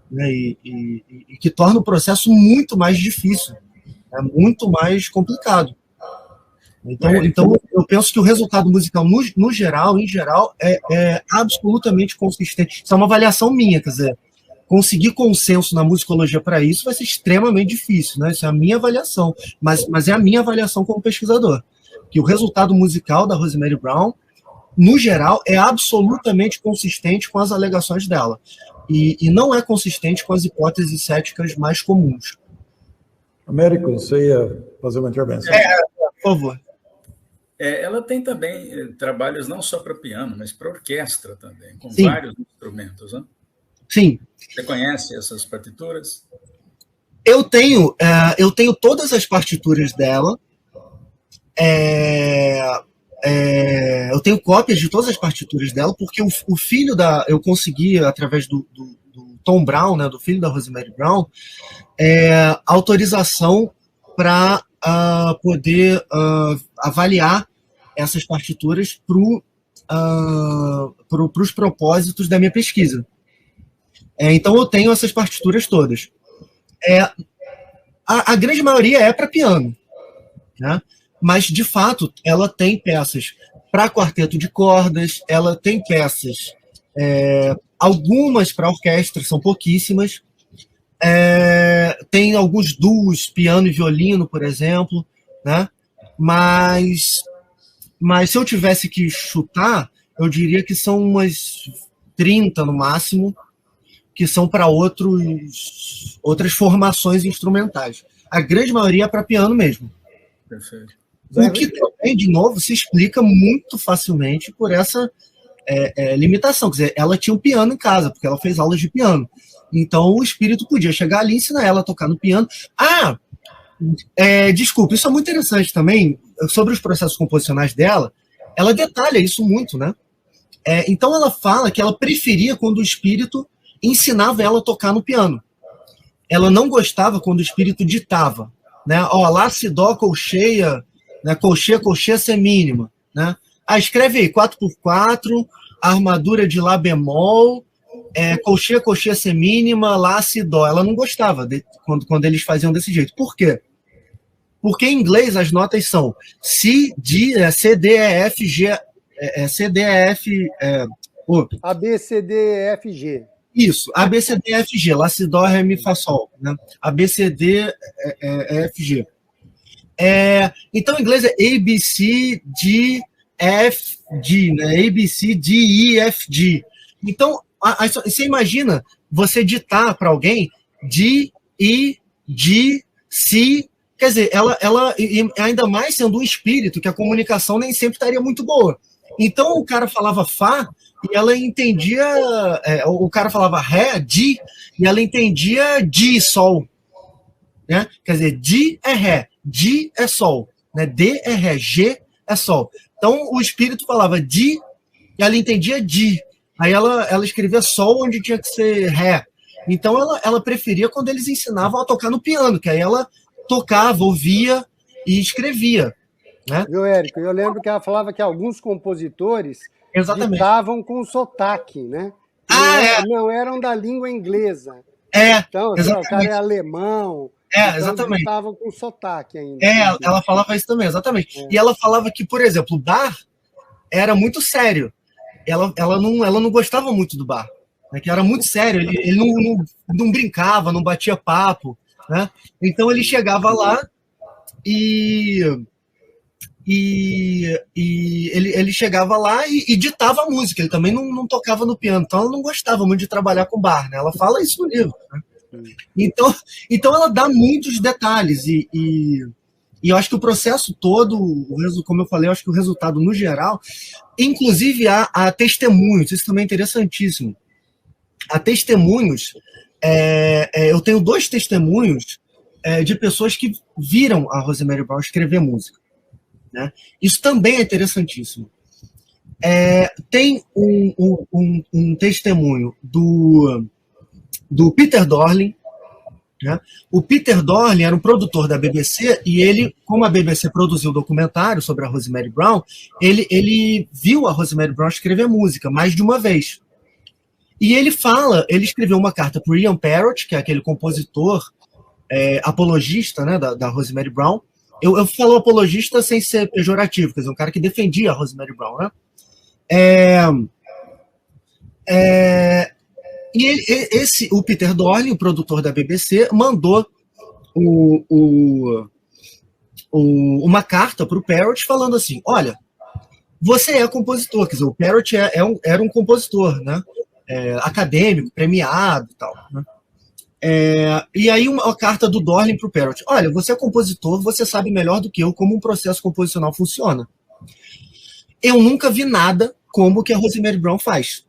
[SPEAKER 4] né, e que torna o processo muito mais difícil, muito mais complicado. Então, eu penso que o resultado musical, em geral, é absolutamente consistente. Isso é uma avaliação minha, quer dizer, conseguir consenso na musicologia para isso vai ser extremamente difícil, né? Isso é a minha avaliação, mas é a minha avaliação como pesquisador, que o resultado musical da Rosemary Brown no geral, é absolutamente consistente com as alegações dela. E não é consistente com as hipóteses céticas mais comuns.
[SPEAKER 3] Américo, você ia fazer uma intervenção.
[SPEAKER 4] Por favor.
[SPEAKER 5] Ela tem também trabalhos não só para piano, mas para orquestra também, com
[SPEAKER 4] Sim.
[SPEAKER 5] vários instrumentos, né?
[SPEAKER 4] Sim.
[SPEAKER 5] Você conhece essas partituras?
[SPEAKER 4] Eu tenho todas as partituras dela. Eu tenho cópias de todas as partituras dela, porque o filho eu consegui, através do Tom Brown, né, do filho da Rosemary Brown, autorização para poder avaliar essas partituras para os propósitos da minha pesquisa. Então eu tenho essas partituras todas. A grande maioria é para piano, né? Mas, de fato, ela tem peças para quarteto de cordas, ela tem peças, algumas para orquestra, são pouquíssimas, tem alguns duos, piano e violino, por exemplo, né? Mas se eu tivesse que chutar, eu diria que são umas 30 no máximo, que são para outras formações instrumentais. A grande maioria é para piano mesmo.
[SPEAKER 5] Perfeito.
[SPEAKER 4] O que também, de novo, se explica muito facilmente por essa limitação. Quer dizer, ela tinha um piano em casa, porque ela fez aulas de piano. Então, o espírito podia chegar ali e ensinar ela a tocar no piano. Desculpa, isso é muito interessante também, sobre os processos composicionais dela. Ela detalha isso muito, né? Então, ela fala que ela preferia quando o espírito ensinava ela a tocar no piano. Ela não gostava quando o espírito ditava, né? Lá, si, dó, colcheia, né? Colcheia semínima, né? Escreve aí, 4x4, armadura de lá bemol, colcheia semínima, lá, si, dó. Ela não gostava quando eles faziam desse jeito. Por quê? Porque em inglês as notas são C, D, C, D, E, F, G, C, D, E, F...
[SPEAKER 6] A, B, C, D, E, F, G.
[SPEAKER 4] Isso, A, B, C, D, E, F, G, lá, si, dó, ré, mi, fá, sol, né? A, B, C, D, E, F, G. Então, em inglês é A, B, C, D, F, G, né? A, B, C, D, E, F, G. Então, você imagina você ditar para alguém D, E, G, C, quer dizer, ela, ainda mais sendo um espírito, que a comunicação nem sempre estaria muito boa. Então, o cara falava Fá, e ela entendia, o cara falava Ré, Di, e ela entendia Di, Sol. Né? Quer dizer, Di é Ré, Di é Sol, né? D é Ré, G é Sol. Então, o espírito falava Di, e ela entendia Di. Aí ela escrevia Sol onde tinha que ser Ré. Então, ela preferia quando eles ensinavam a tocar no piano, que aí ela tocava, ouvia e escrevia. Né?
[SPEAKER 6] Viu, Érico? Eu lembro que ela falava que alguns compositores ditavam com sotaque, né? Não eram da língua inglesa. Então, o cara é alemão. Então
[SPEAKER 4] Exatamente.
[SPEAKER 6] ditavam com sotaque ainda.
[SPEAKER 4] Ela falava isso também, exatamente. E ela falava que, por exemplo, o Bach era muito sério. Ela não gostava muito do Bach, né? Que era muito sério. Ele não brincava, não batia papo. Né? Então ele chegava lá e ele chegava lá e ditava a música. Ele também não tocava no piano. Então ela não gostava muito de trabalhar com Bach, né? Ela fala isso no livro. Né? Então ela dá muitos detalhes e eu acho que o processo todo, como eu falei, eu acho que o resultado no geral, inclusive há testemunhos, isso também é interessantíssimo. Há testemunhos, eu tenho 2 testemunhos de pessoas que viram a Rosemary Brown escrever música. Né? Isso também é interessantíssimo. Tem um testemunho do Peter Dorling. Né? O Peter Dorling era um produtor da BBC e ele, como a BBC produziu um documentário sobre a Rosemary Brown, ele viu a Rosemary Brown escrever música mais de uma vez. E ele escreveu uma carta para o Ian Parrott, que é aquele compositor apologista, né, da Rosemary Brown. Eu falo apologista sem ser pejorativo, quer dizer, um cara que defendia a Rosemary Brown. Né? O Peter Dorling, o produtor da BBC, mandou uma carta para o Parrott falando assim: olha, você é compositor. Quer dizer, o Parrott era um compositor, né? Acadêmico, premiado e tal. Né? E aí uma carta do Dorling para o Parrott. Olha, você é compositor, você sabe melhor do que eu como um processo composicional funciona. Eu nunca vi nada como que a Rosemary Brown faz.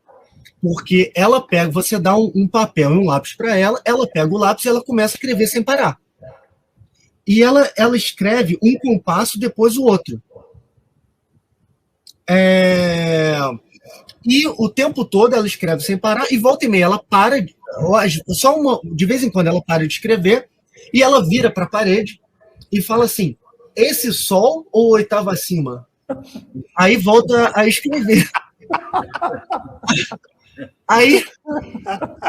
[SPEAKER 4] Porque ela pega, você dá um papel e um lápis para ela, ela pega o lápis e ela começa a escrever sem parar. E ela escreve um compasso, depois o outro. E o tempo todo ela escreve sem parar, e volta e meia ela para, de vez em quando ela para de escrever, e ela vira para a parede e fala assim, esse sol ou oitava acima? Aí volta a escrever. Aí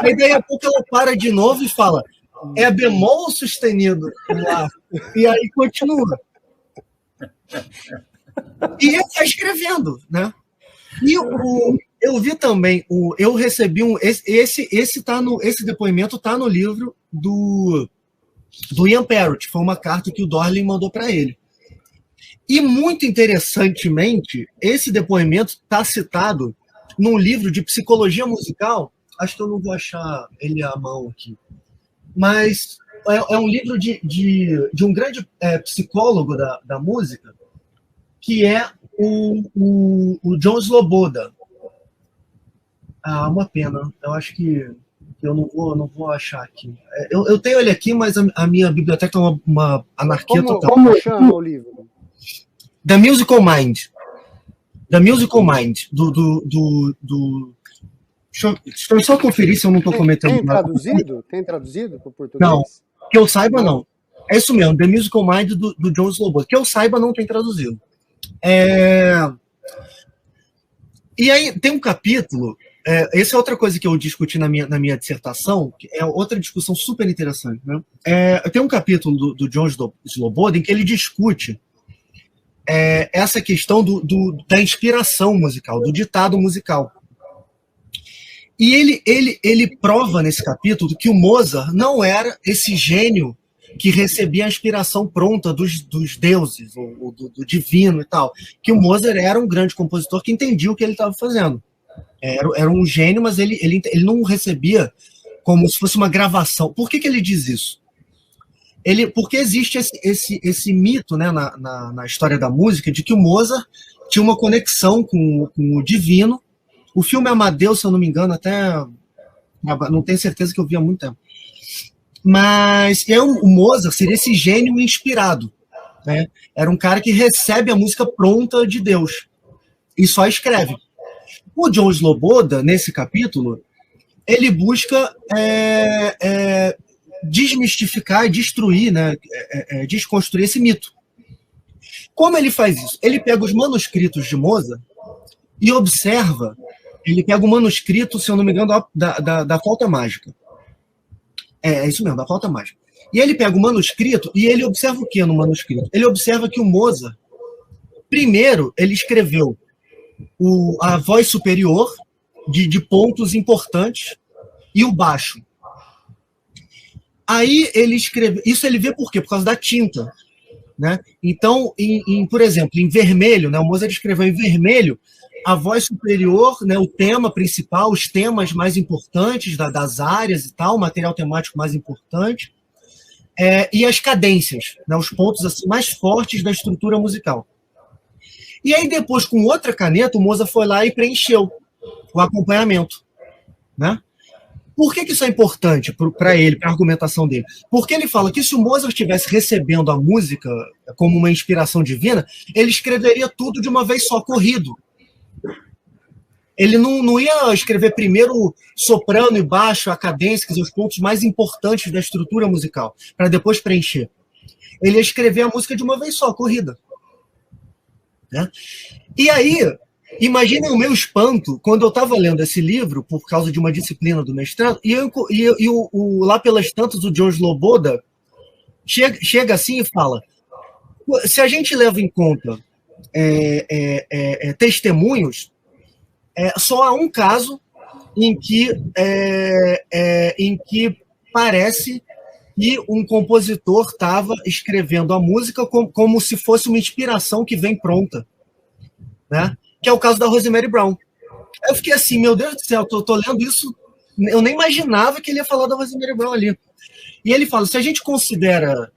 [SPEAKER 4] daí a pouco ela para de novo e fala, é bemol sustenido lá? E aí continua. E ele está escrevendo, né? E eu vi também, eu recebi esse depoimento está no livro do Ian Parrott, foi uma carta que o Dorling mandou para ele. E muito interessantemente, esse depoimento está citado num livro de psicologia musical, acho que eu não vou achar ele à mão aqui, mas é um livro de um grande psicólogo da música, que é o John Sloboda. Uma pena, eu acho que eu não vou achar aqui. Eu tenho ele aqui, mas a minha biblioteca é uma anarquia total.
[SPEAKER 6] Como chama o livro?
[SPEAKER 4] The Musical Mind. The Musical Mind, Deixa eu só conferir se eu não estou cometendo
[SPEAKER 6] nada. Tem traduzido para o português?
[SPEAKER 4] Não, que eu saiba não. É isso mesmo, The Musical Mind do John Sloboda. Que eu saiba não tem traduzido. E aí tem um capítulo, essa é outra coisa que eu discuti na minha dissertação, que é outra discussão super interessante. Né? Tem um capítulo do John Sloboda em que ele discute essa questão da inspiração musical, do ditado musical. E ele prova nesse capítulo que o Mozart não era esse gênio que recebia a inspiração pronta dos deuses, ou do divino e tal. Que o Mozart era um grande compositor que entendia o que ele estava fazendo. Era um gênio, mas ele não recebia como se fosse uma gravação. Por que ele diz isso? Porque existe esse mito, né, na história da música de que o Mozart tinha uma conexão com o divino. O filme Amadeus, se eu não me engano, até não tenho certeza que eu vi há muito tempo. Mas o Mozart seria esse gênio inspirado. Né? Era um cara que recebe a música pronta de Deus e só escreve. O John Sloboda, nesse capítulo, ele busca desmistificar e destruir, né? Desconstruir esse mito. Como ele faz isso? Ele pega os manuscritos de Mozart e observa. Ele pega o manuscrito, se eu não me engano, da Flauta Mágica. É isso mesmo, da Flauta Mágica. E ele pega o manuscrito e ele observa o que no manuscrito? Ele observa que o Mozart, primeiro, ele escreveu a voz superior de pontos importantes e o baixo. Aí ele escreveu... Isso ele vê por quê? Por causa da tinta. Né? Então, por exemplo, em vermelho, né, o Mozart escreveu em vermelho a voz superior, né, o tema principal, os temas mais importantes das áreas e tal, o material temático mais importante, e as cadências, né, os pontos assim, mais fortes da estrutura musical. E aí depois, com outra caneta, o Mozart foi lá e preencheu o acompanhamento. Né? Por que isso é importante para ele, para a argumentação dele? Porque ele fala que se o Mozart estivesse recebendo a música como uma inspiração divina, ele escreveria tudo de uma vez só, corrido. Ele não ia escrever primeiro soprano e baixo, a cadência, os pontos mais importantes da estrutura musical, para depois preencher. Ele ia escrever a música de uma vez só, corrida. Né? E aí, imaginem o meu espanto quando eu estava lendo esse livro, por causa de uma disciplina do mestrado, e lá pelas tantas o John Sloboda chega assim e fala, se a gente leva em conta testemunhos, só há um caso em que parece que um compositor estava escrevendo a música como se fosse uma inspiração que vem pronta, né? que é o caso da Rosemary Brown. Aí eu fiquei assim, meu Deus do céu, tô lendo isso, eu nem imaginava que ele ia falar da Rosemary Brown ali. E ele fala, se a gente considera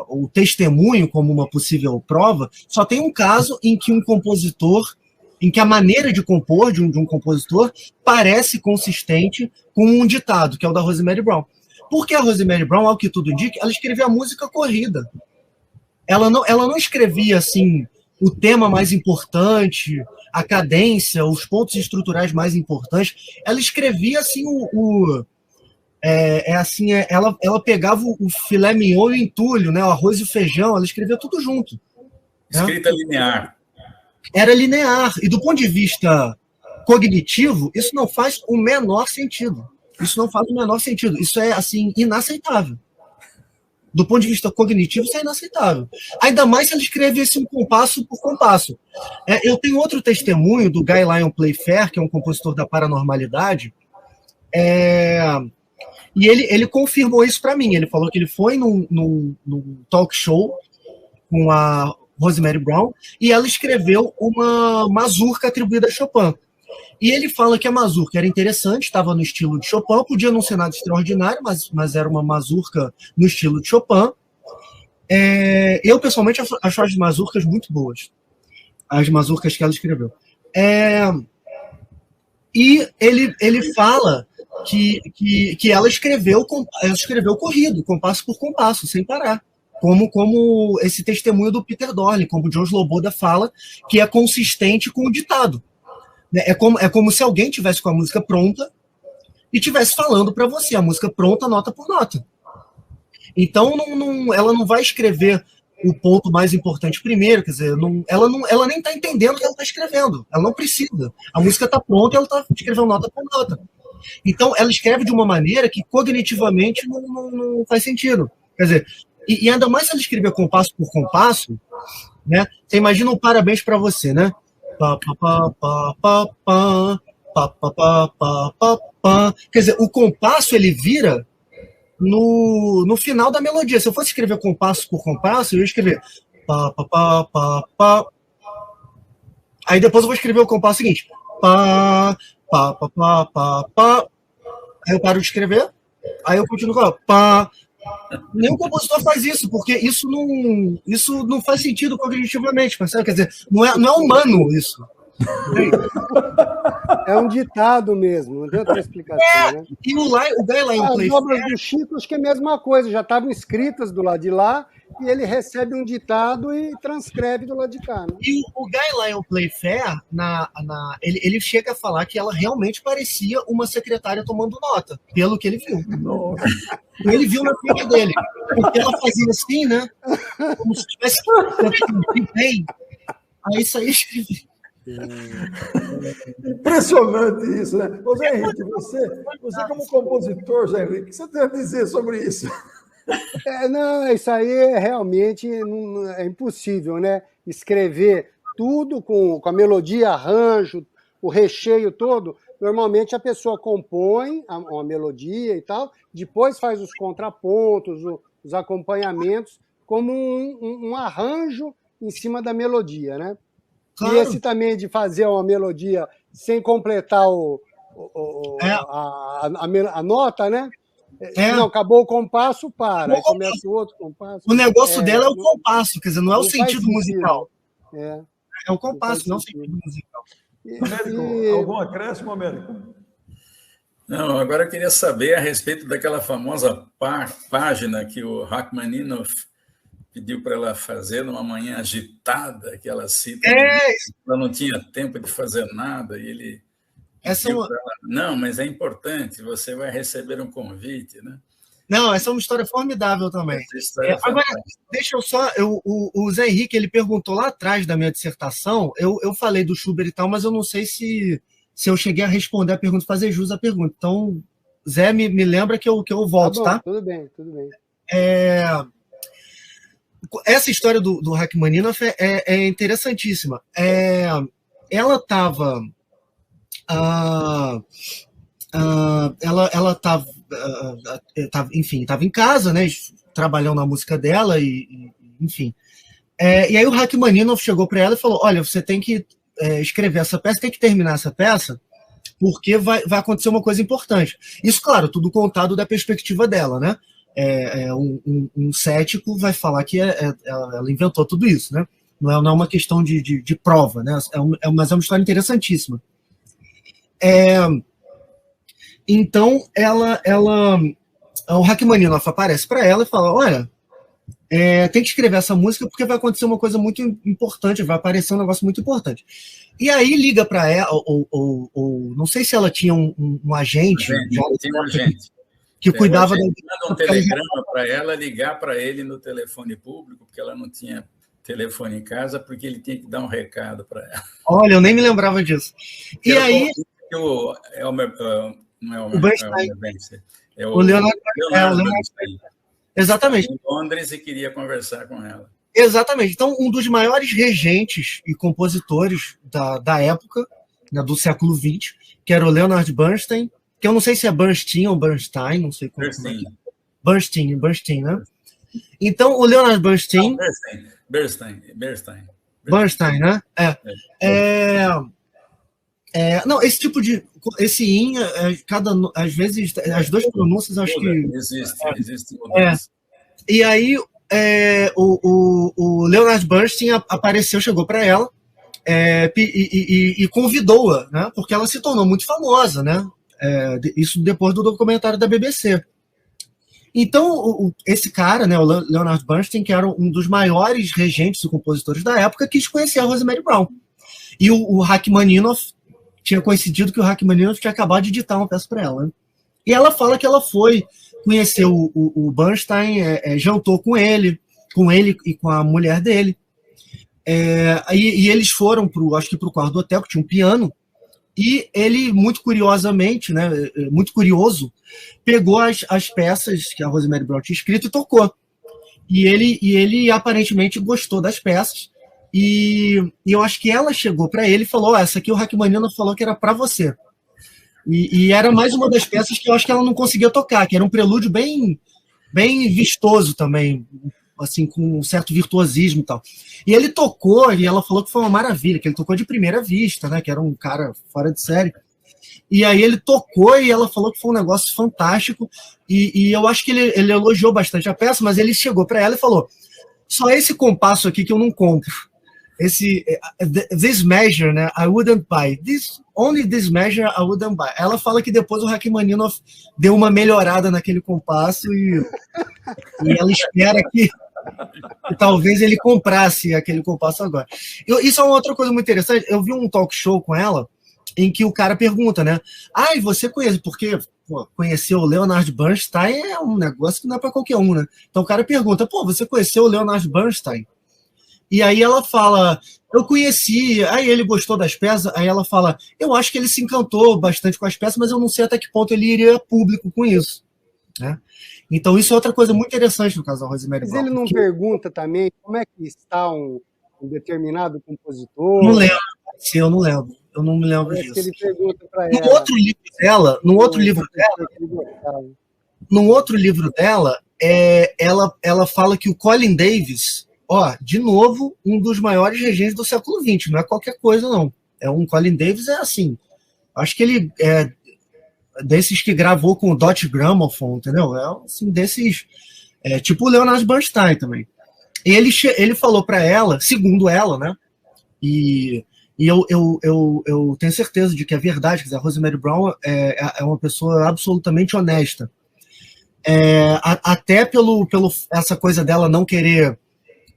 [SPEAKER 4] o testemunho como uma possível prova, só tem um caso em que um compositor, em que a maneira de compor de um compositor parece consistente com um ditado, que é o da Rosemary Brown. Porque a Rosemary Brown, ao que tudo indica, ela escrevia música corrida. Ela não escrevia assim o tema mais importante, a cadência, os pontos estruturais mais importantes. Ela escrevia assim ela pegava o filé mignon e o entulho, né, o arroz e o feijão, ela escrevia tudo junto.
[SPEAKER 5] Escrita linear.
[SPEAKER 4] Era linear. E do ponto de vista cognitivo, isso não faz o menor sentido. Isso é, assim, inaceitável. Do ponto de vista cognitivo, isso é inaceitável. Ainda mais se ela escrevesse um compasso por compasso. Eu tenho outro testemunho do Guy Lyon Playfair, que é um compositor da paranormalidade, e ele confirmou isso para mim. Ele falou que ele foi num talk show com a Rosemary Brown e ela escreveu uma mazurca atribuída a Chopin. E ele fala que a mazurca era interessante, estava no estilo de Chopin, podia não ser nada extraordinário, mas era uma mazurca no estilo de Chopin. Eu, pessoalmente, acho as mazurcas muito boas. As mazurcas que ela escreveu. E ele fala que ela escreveu corrido, compasso por compasso, sem parar. Como esse testemunho do Peter Dorley, como o John Sloboda fala, que é consistente com o ditado. É como se alguém tivesse com a música pronta e tivesse falando para você a música pronta, nota por nota. Então, ela não vai escrever o ponto mais importante primeiro, quer dizer, ela nem está entendendo o que ela está escrevendo. Ela não precisa. A música está pronta e ela está escrevendo nota por nota. Então, ela escreve de uma maneira que cognitivamente não faz sentido. Quer dizer, e ainda mais se ela escrever compasso por compasso, né? Você imagina um parabéns para você, né? Quer dizer, o compasso ele vira no final da melodia. Se eu fosse escrever compasso por compasso, eu ia escrever aí depois eu vou escrever o compasso seguinte, aí eu paro de escrever, aí eu continuo com pá. Nenhum compositor faz isso, porque isso não faz sentido cognitivamente, percebe? Quer dizer, não é humano isso.
[SPEAKER 6] É um ditado mesmo, não tem outra explicação. Né?
[SPEAKER 4] E o Guy Lyon
[SPEAKER 6] As
[SPEAKER 4] Playfair...
[SPEAKER 6] obras do Chico, acho que é a mesma coisa, já estavam escritas do lado de lá, e ele recebe um ditado e transcreve do lado de cá. Né?
[SPEAKER 4] E o Guy Lyon Playfair, ele chega a falar que ela realmente parecia uma secretária tomando nota, pelo que ele viu.
[SPEAKER 3] Nossa.
[SPEAKER 4] Ele viu na frente dele. Porque ela fazia assim, né? Como se tivesse bem. Aí isso aí escrevia.
[SPEAKER 3] Impressionante isso, né? Ô, Zé Henrique, você como compositor, Zé Henrique, o que você tem a dizer sobre isso?
[SPEAKER 6] Não, isso aí realmente é impossível, né? Escrever tudo com a melodia, arranjo, o recheio todo. Normalmente a pessoa compõe uma melodia e tal, depois faz os contrapontos, os acompanhamentos, como um arranjo em cima da melodia, né? Claro. E esse também de fazer uma melodia sem completar a nota, né? Não, acabou o compasso, para. Aí começa o outro compasso.
[SPEAKER 4] O negócio dela é o compasso, quer dizer, não é o sentido musical.
[SPEAKER 6] É
[SPEAKER 4] o compasso, não é o sentido musical.
[SPEAKER 3] Américo, algum acréscimo, Américo?
[SPEAKER 5] Não, agora eu queria saber a respeito daquela famosa página que o Rachmaninoff pediu para ela fazer numa manhã agitada, que ela cita. Ela não tinha tempo de fazer nada, e ele... Não, mas é importante, você vai receber um convite, né?
[SPEAKER 4] Não, essa é uma história formidável também. Agora, deixa eu só... O Zé Henrique, ele perguntou lá atrás da minha dissertação, eu falei do Schubert e tal, mas eu não sei se eu cheguei a responder a pergunta, fazer jus à pergunta. Então, Zé, me lembra que eu volto, tá?
[SPEAKER 6] Tudo bem.
[SPEAKER 4] Essa história do Rachmaninoff é interessantíssima. Ela estava... ela estava em casa, né, trabalhando na música dela e enfim, E aí o Rachmaninoff chegou para ela e falou, olha, você tem que escrever essa peça, tem que terminar essa peça, porque vai acontecer uma coisa importante. Isso, claro, tudo contado da perspectiva dela, né? Um cético vai falar que ela inventou tudo isso, né? Não é uma questão de prova, né? Mas é uma história interessantíssima. Então, o Rachmaninoff aparece para ela e fala, olha, tem que escrever essa música porque vai acontecer uma coisa muito importante, vai aparecer um negócio muito importante. E aí liga para ela, ou não sei se ela tinha um agente,
[SPEAKER 5] tinha um agente
[SPEAKER 4] que cuidava da...
[SPEAKER 5] Manda um telegrama para ela, ligar para ele no telefone público, porque ela não tinha telefone em casa, porque ele tinha que dar um recado para ela.
[SPEAKER 4] Olha, eu nem me lembrava disso. E aí...
[SPEAKER 5] O
[SPEAKER 4] Bernstein. O Leonard
[SPEAKER 5] Bernstein.
[SPEAKER 4] Exatamente.
[SPEAKER 5] Em Londres e queria conversar com ela.
[SPEAKER 4] Exatamente. Então, um dos maiores regentes e compositores da época, né, do século XX, que era o Leonard Bernstein, que eu não sei se é Bernstein ou Bernstein, não sei como Bernstein, né? Então, o Leonard Bernstein... Bernstein, né? Não, esse tipo de... Esse in, às vezes, as duas pronúncias, acho que...
[SPEAKER 5] Existe.
[SPEAKER 4] E aí, o Leonard Bernstein apareceu, chegou para ela e convidou-a, né? Porque ela se tornou muito famosa, né? Isso depois do documentário da BBC. Então, esse cara, né, o Leonard Bernstein, que era um dos maiores regentes e compositores da época, quis conhecer a Rosemary Brown. E o Rachmaninoff tinha coincidido que o Rachmaninoff tinha acabado de ditar uma peça para ela. Né? E ela fala que ela foi conhecer o Bernstein, jantou com ele e com a mulher dele. E eles foram, acho que para o quarto do hotel, que tinha um piano, e ele, muito curiosamente, né, muito curioso, pegou as peças que a Rosemary Brown tinha escrito e tocou. E ele aparentemente gostou das peças. E eu acho que ela chegou para ele e falou, essa aqui o Rachmaninoff falou que era para você. E era mais uma das peças que eu acho que ela não conseguia tocar, que era um prelúdio bem vistoso também, assim, com um certo virtuosismo e tal. E ele tocou, e ela falou que foi uma maravilha, que ele tocou de primeira vista, né, que era um cara fora de série. E aí ele tocou e ela falou que foi um negócio fantástico, e eu acho que ele elogiou bastante a peça, mas ele chegou para ela e falou, só esse compasso aqui que eu não compro. This measure, né, I wouldn't buy. Only this measure I wouldn't buy. Ela fala que depois o Rachmaninoff deu uma melhorada naquele compasso e ela espera que talvez ele comprasse aquele compasso agora. Isso é uma outra coisa muito interessante. Eu vi um talk show com ela em que o cara pergunta, né? E você conhece, porque conhecer o Leonard Bernstein é um negócio que não é para qualquer um, né? Então o cara pergunta, você conheceu o Leonard Bernstein? E aí ela fala, eu conheci, aí ele gostou das peças, aí ela fala, eu acho que ele se encantou bastante com as peças, mas eu não sei até que ponto ele iria a público com isso. Né? Então isso é outra coisa muito interessante no caso da Rosemary Brown.
[SPEAKER 6] Mas ele não pergunta também como é que está um determinado compositor?
[SPEAKER 4] Não lembro, eu não lembro. Eu não me lembro disso.
[SPEAKER 6] Ele pergunta para ela.
[SPEAKER 4] Num outro livro dela, ela fala que o Colin Davis, de novo, um dos maiores regentes do século XX, não é qualquer coisa, não. Colin Davis assim, acho que ele é desses que gravou com o Dot Gramophone, entendeu? Assim, desses, tipo o Leonard Bernstein também. E ele falou para ela, segundo ela, né, e eu tenho certeza de que é verdade, que a Rosemary Brown é uma pessoa absolutamente honesta. Até pelo essa coisa dela não querer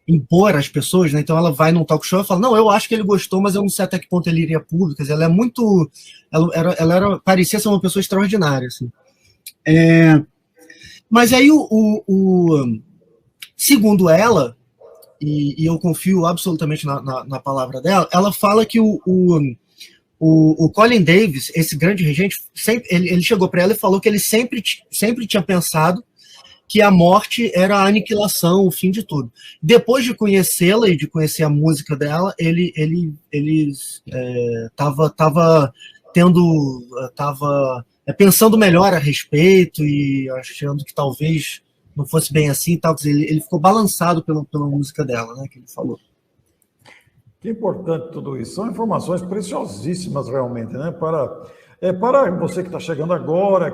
[SPEAKER 4] impor às pessoas, né? Então ela vai num talk show e fala, não, eu acho que ele gostou, mas eu não sei até que ponto ele iria público. Ela é muito... Ela parecia ser uma pessoa extraordinária, assim. Mas aí, segundo ela, e eu confio absolutamente na palavra dela, ela fala que o Colin Davis, esse grande regente, ele chegou para ela e falou que ele sempre tinha pensado que a morte era a aniquilação, o fim de tudo. Depois de conhecê-la e de conhecer a música dela, ele estava pensando melhor a respeito e achando que talvez não fosse bem assim e tal. Ele ficou balançado pela música dela, né, que ele falou.
[SPEAKER 3] Que importante tudo isso. São informações preciosíssimas realmente, né? Para você que está chegando agora,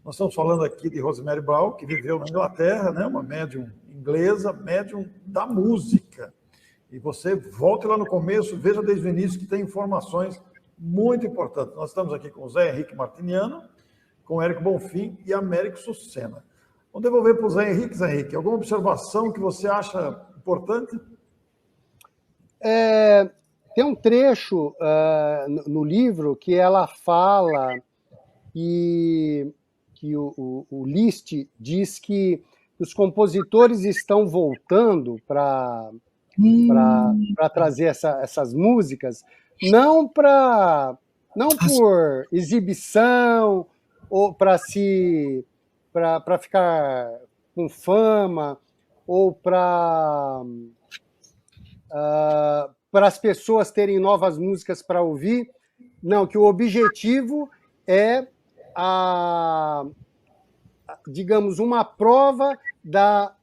[SPEAKER 3] nós estamos falando aqui de Rosemary Brown, que viveu na Inglaterra, né? Uma médium inglesa, médium da música. E você volte lá no começo, veja desde o início que tem informações muito importantes. Nós estamos aqui com o Zé Henrique Martiniano, com o Érico Bonfim e Américo Sucena. Vamos devolver para o Zé Henrique. Alguma observação que você acha importante?
[SPEAKER 6] Tem um trecho no livro que ela fala que o Liszt diz que os compositores estão voltando para trazer essas músicas, não por exibição ou para ficar com fama ou para as pessoas terem novas músicas para ouvir. Não, que o objetivo é, digamos, uma prova da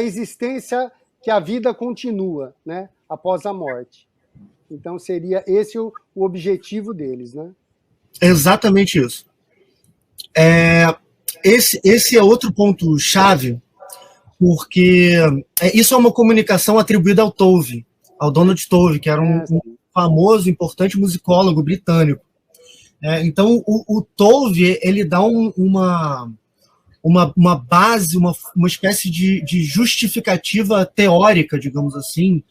[SPEAKER 6] existência, que a vida continua, né, após a morte. Então, seria esse o objetivo deles, né?
[SPEAKER 4] É exatamente isso. Esse é outro ponto-chave, porque isso é uma comunicação atribuída ao Tove, ao Donald Tove, que era um famoso, importante musicólogo britânico. Então, o Tove, ele dá uma base, uma espécie de justificativa teórica, digamos assim.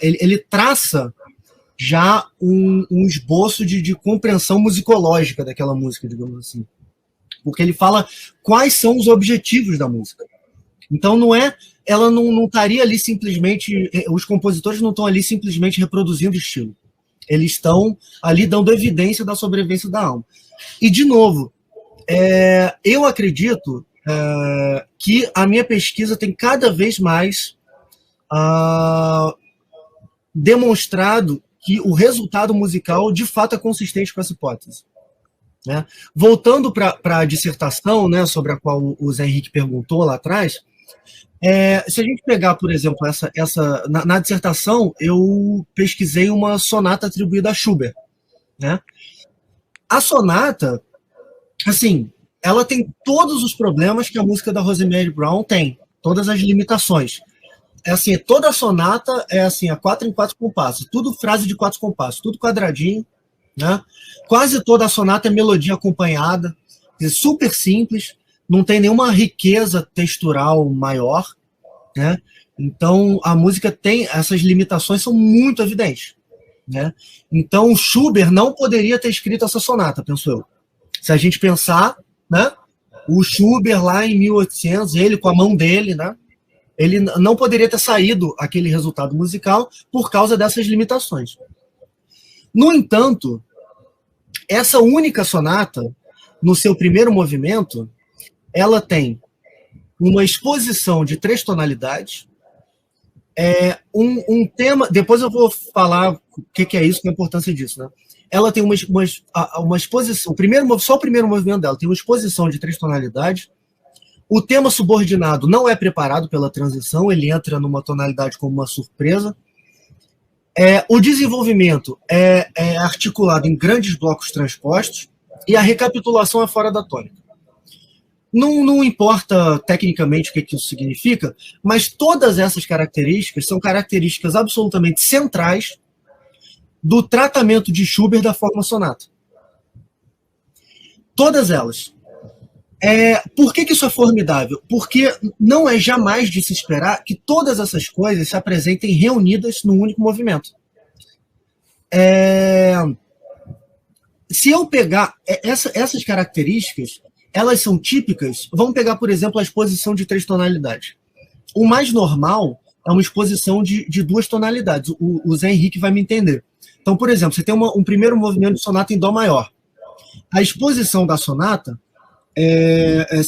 [SPEAKER 4] Ele traça já um esboço de compreensão musicológica daquela música, digamos assim. Porque ele fala quais são os objetivos da música. Então, ela não estaria ali simplesmente, os compositores não estão ali simplesmente reproduzindo o estilo. Eles estão ali dando evidência da sobrevivência da alma. E, de novo, eu acredito que a minha pesquisa tem cada vez mais demonstrado que o resultado musical, de fato, é consistente com essa hipótese. Né? Voltando para a dissertação, né, sobre a qual o Zé Henrique perguntou lá atrás, se a gente pegar, por exemplo, na dissertação, eu pesquisei uma sonata atribuída a Schubert. Né? A sonata, assim, ela tem todos os problemas que a música da Rosemary Brown tem, todas as limitações. Toda a sonata é 4 em 4 compassos, tudo frase de 4 compassos, tudo quadradinho, né? Quase toda a sonata é melodia acompanhada, super simples, não tem nenhuma riqueza textural maior, né? Então a música tem essas limitações, são muito evidentes, né? Então Schubert não poderia ter escrito essa sonata, penso eu. Se a gente pensar, né? O Schubert lá em 1800, ele com a mão dele, né? Ele não poderia ter saído aquele resultado musical por causa dessas limitações. No entanto, essa única sonata, no seu primeiro movimento, ela tem uma exposição de 3 tonalidades, um tema... Depois eu vou falar o que é isso, qual a importância disso. Né? Ela tem uma exposição... Só o primeiro movimento dela tem uma exposição de 3 tonalidades. O tema subordinado não é preparado pela transição, ele entra numa tonalidade como uma surpresa. O desenvolvimento é articulado em grandes blocos transpostos e a recapitulação é fora da tônica. Não importa tecnicamente o que isso significa, mas todas essas características são características absolutamente centrais do tratamento de Schubert da forma sonata. Todas elas. Por que isso é formidável? Porque não é jamais de se esperar que todas essas coisas se apresentem reunidas num único movimento. Se eu pegar essas características, elas são típicas. Vamos pegar, por exemplo, a exposição de 3 tonalidades. O mais normal é uma exposição de 2 tonalidades. O Zé Henrique vai me entender. Então, por exemplo, você tem um primeiro movimento de sonata em Dó maior. A exposição da sonata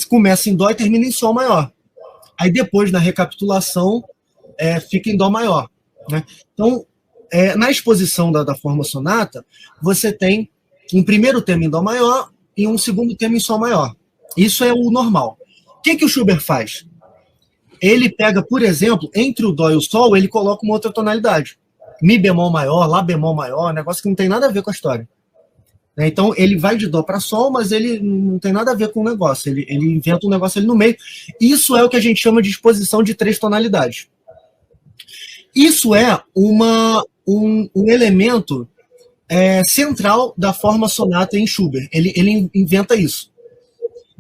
[SPEAKER 4] começa em Dó e termina em Sol maior. Aí depois, na recapitulação, fica em Dó maior. Né? Então, na exposição da forma sonata, você tem um primeiro tema em Dó maior e um segundo tema em Sol maior. Isso é o normal. O que o Schubert faz? Ele pega, por exemplo, entre o Dó e o Sol, ele coloca uma outra tonalidade. Mi bemol maior, Lá bemol maior, negócio que não tem nada a ver com a história. Então, ele vai de Dó para Sol, mas ele não tem nada a ver com o negócio. Ele inventa um negócio ali no meio. Isso é o que a gente chama de exposição de 3 tonalidades. Isso é um elemento central da forma sonata em Schubert. Ele inventa isso.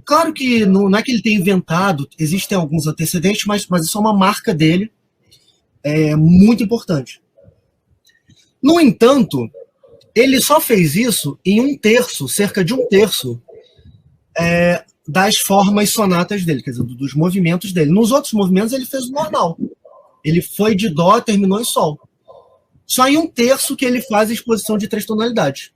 [SPEAKER 4] Claro que não é que ele tenha inventado, existem alguns antecedentes, mas isso é uma marca dele, muito importante. No entanto, ele só fez isso em 1/3, cerca de 1/3 das formas sonatas dele, quer dizer, dos movimentos dele. Nos outros movimentos ele fez o normal. Ele foi de Dó, terminou em Sol. Só em 1/3 que ele faz a exposição de 3 tonalidades.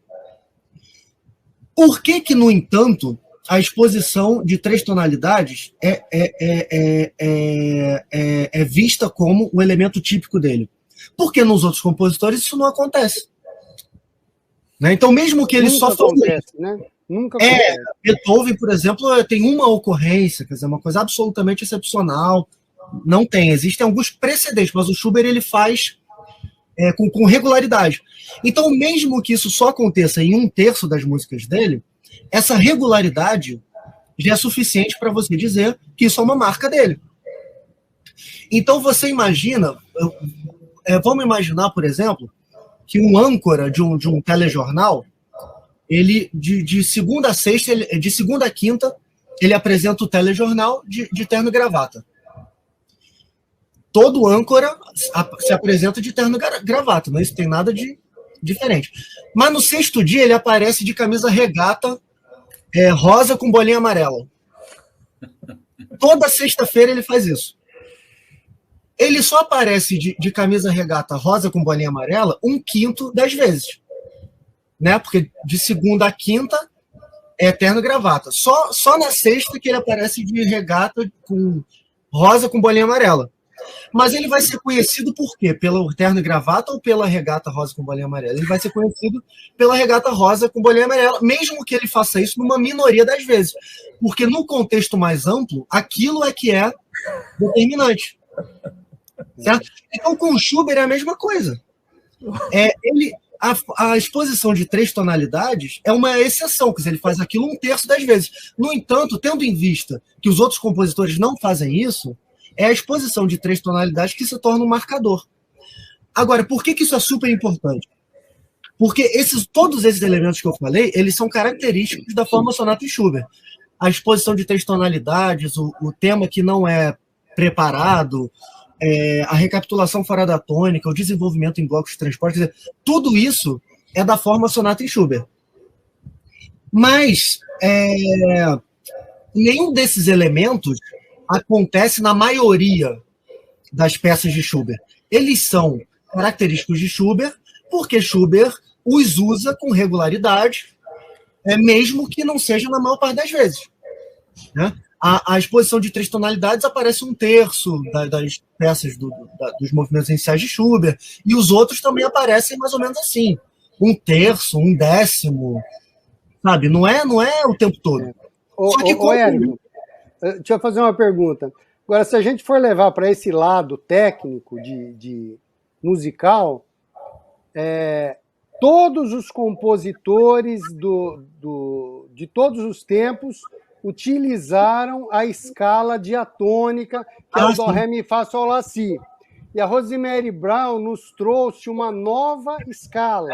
[SPEAKER 4] Por que, no entanto, a exposição de 3 tonalidades é vista como o elemento típico dele? Porque nos outros compositores isso não acontece. Né? Então, mesmo que ele
[SPEAKER 6] Nunca
[SPEAKER 4] só
[SPEAKER 6] acontece, né? Nunca acontece.
[SPEAKER 4] Beethoven, por exemplo, tem uma ocorrência, quer dizer, uma coisa absolutamente excepcional. Não tem, existem alguns precedentes, mas o Schubert ele faz com regularidade. Então, mesmo que isso só aconteça em 1/3 das músicas dele, essa regularidade já é suficiente para você dizer que isso é uma marca dele. Então, você imagina, vamos imaginar, por exemplo, que um âncora de um telejornal, ele de segunda a sexta, de segunda a quinta, ele apresenta o telejornal de terno e gravata. Todo âncora se apresenta de terno e gravata, não isso tem nada de diferente. Mas no 6º dia ele aparece de camisa regata rosa com bolinha amarela. Toda sexta-feira ele faz isso. Ele só aparece de camisa regata rosa com bolinha amarela 1/5 das vezes. Né? Porque de segunda a quinta é terno e gravata. Só na sexta que ele aparece de regata com rosa com bolinha amarela. Mas ele vai ser conhecido por quê? Pelo terno e gravata ou pela regata rosa com bolinha amarela? Ele vai ser conhecido pela regata rosa com bolinha amarela, mesmo que ele faça isso numa minoria das vezes. Porque no contexto mais amplo, aquilo é que é determinante. Certo? Então, com o Schubert é a mesma coisa. A exposição de 3 tonalidades é uma exceção, quer dizer, ele faz aquilo 1/3 das vezes. No entanto, tendo em vista que os outros compositores não fazem isso, é a exposição de 3 tonalidades que se torna um marcador. Agora, por que isso é super importante? Porque todos esses elementos que eu falei, eles são característicos da forma sonata em Schubert. A exposição de 3 tonalidades, o tema que não é preparado, a recapitulação fora da tônica, o desenvolvimento em blocos de transporte, quer dizer, tudo isso é da forma sonata em Schubert. Mas nenhum desses elementos acontece na maioria das peças de Schubert. Eles são característicos de Schubert porque Schubert os usa com regularidade, mesmo que não seja na maior parte das vezes. Né? A exposição de 3 tonalidades aparece 1/3 das peças dos movimentos iniciais de Schubert, e os outros também aparecem mais ou menos assim. 1/3, 1/10, sabe? Não é o tempo todo.
[SPEAKER 6] Érico, deixa eu fazer uma pergunta. Agora, se a gente for levar para esse lado técnico de musical, todos os compositores de todos os tempos utilizaram a escala diatônica, que é o Dó, Ré, Mi, Fá, Sol, Lá, Si. E a Rosemary Brown nos trouxe uma nova escala,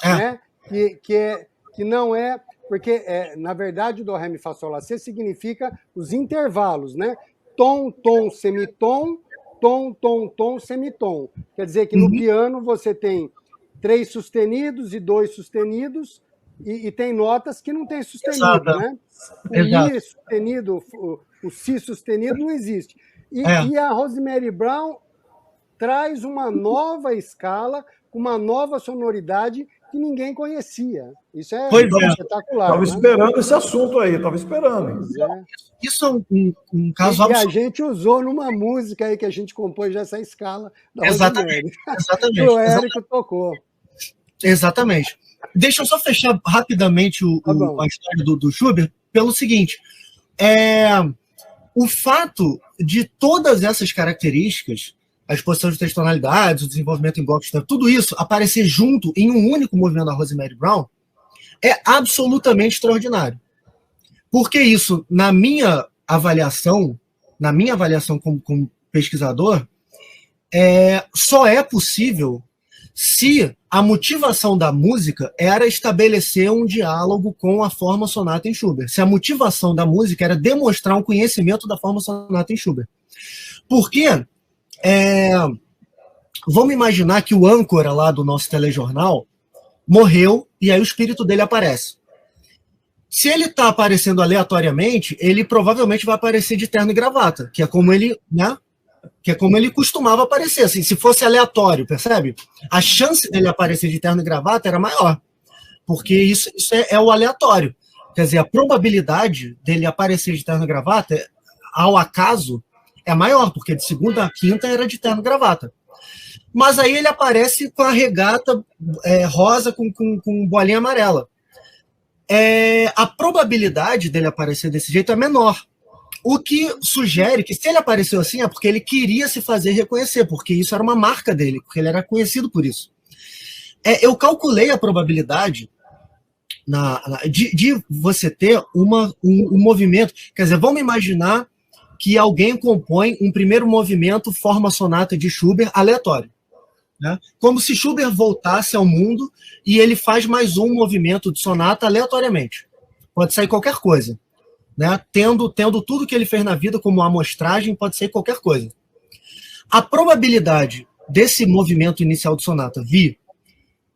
[SPEAKER 6] né? que não é... Porque, na verdade, o Dó, Ré, Mi, Fá, Sol, Lá, Si significa os intervalos, né? Tom, tom, semitom, tom, tom, tom, semitom. Quer dizer que no piano você tem 3 sustenidos e 2 sustenidos, e tem notas que não tem sustenido, exato, né? O Mi sustenido, o Si sustenido não existe. E a Rosemary Brown traz uma nova escala, uma nova sonoridade que ninguém conhecia. Isso é espetacular.
[SPEAKER 3] Estava esperando esse assunto aí, estava esperando.
[SPEAKER 4] Isso é um caso
[SPEAKER 6] absoluto. E a gente usou numa música aí que a gente compôs essa escala da
[SPEAKER 4] Exatamente.
[SPEAKER 6] Que o Érico tocou.
[SPEAKER 4] Exatamente. Deixa eu só fechar rapidamente a história do Schubert pelo seguinte. o fato de todas essas características, a exposição de 3 tonalidades, o desenvolvimento em blocos, tudo isso aparecer junto em um único movimento da Rosemary Brown é absolutamente extraordinário. Porque isso, na minha avaliação como pesquisador, só é possível se a motivação da música era estabelecer um diálogo com a forma sonata em Schubert. Se a motivação da música era demonstrar um conhecimento da forma sonata em Schubert. Porque vamos imaginar que o âncora lá do nosso telejornal morreu e aí o espírito dele aparece. Se ele está aparecendo aleatoriamente, ele provavelmente vai aparecer de terno e gravata, que é como ele, né? Que é como ele costumava aparecer, assim, se fosse aleatório, percebe? A chance dele aparecer de terno e gravata era maior, porque isso é o aleatório. Quer dizer, a probabilidade dele aparecer de terno e gravata, ao acaso, é maior, porque de segunda a quinta era de terno e gravata. Mas aí ele aparece com a regata rosa com bolinha amarela. A probabilidade dele aparecer desse jeito é menor. O que sugere que se ele apareceu assim é porque ele queria se fazer reconhecer, porque isso era uma marca dele, porque ele era conhecido por isso. Eu calculei a probabilidade de você ter um movimento. Quer dizer, vamos imaginar que alguém compõe um primeiro movimento forma sonata de Schubert aleatório. Né? Como se Schubert voltasse ao mundo e ele faz mais um movimento de sonata aleatoriamente. Pode sair qualquer coisa. Né? Tendo tudo que ele fez na vida como amostragem, pode ser qualquer coisa. A probabilidade desse movimento inicial de sonata vir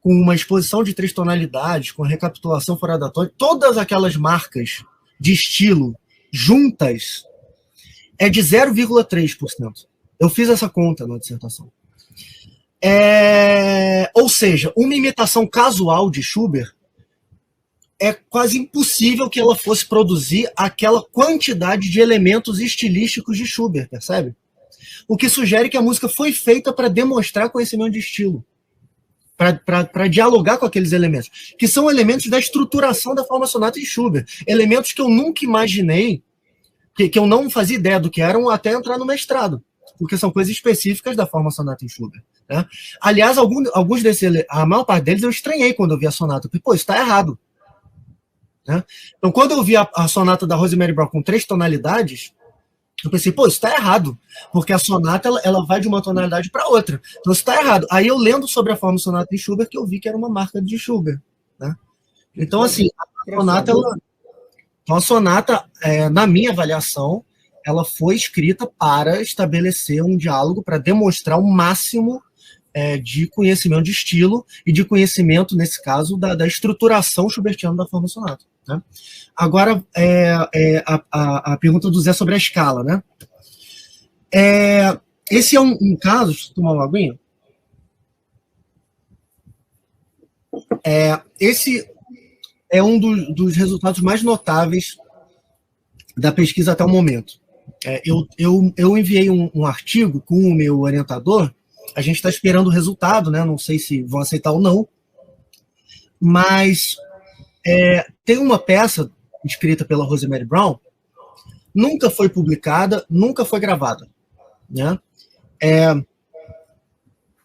[SPEAKER 4] com uma exposição de 3 tonalidades, com recapitulação fora da tônica, todas aquelas marcas de estilo juntas, é de 0,3%. Eu fiz essa conta na dissertação. Ou seja, uma imitação casual de Schubert é quase impossível que ela fosse produzir aquela quantidade de elementos estilísticos de Schubert, percebe? O que sugere que a música foi feita para demonstrar conhecimento de estilo, para dialogar com aqueles elementos, que são elementos da estruturação da forma sonata de Schubert, elementos que eu nunca imaginei, que eu não fazia ideia do que eram até entrar no mestrado, porque são coisas específicas da forma sonata em Schubert. Né? Aliás, alguns desses, a maior parte deles eu estranhei quando eu vi a sonata, porque, isso está errado. Né? Então, quando eu vi a sonata da Rosemary Brown com 3 tonalidades, eu pensei, isso está errado, porque a sonata ela vai de uma tonalidade para outra. Então, isso está errado. Aí eu lendo sobre a forma sonata de Schubert, que eu vi que era uma marca de Schubert. Né? Então, assim, a sonata, na minha avaliação, ela foi escrita para estabelecer um diálogo, para demonstrar o máximo de conhecimento de estilo e de conhecimento, nesse caso, da estruturação schubertiana da forma sonata. Né? Agora, a pergunta do Zé sobre a escala. Né? Esse é um caso... Deixa eu tomar uma aguinha. Esse é um dos resultados mais notáveis da pesquisa até o momento. Eu enviei um artigo com o meu orientador. A gente está esperando o resultado, né? Não sei se vão aceitar ou não, mas tem uma peça escrita pela Rosemary Brown, nunca foi publicada, nunca foi gravada. Né?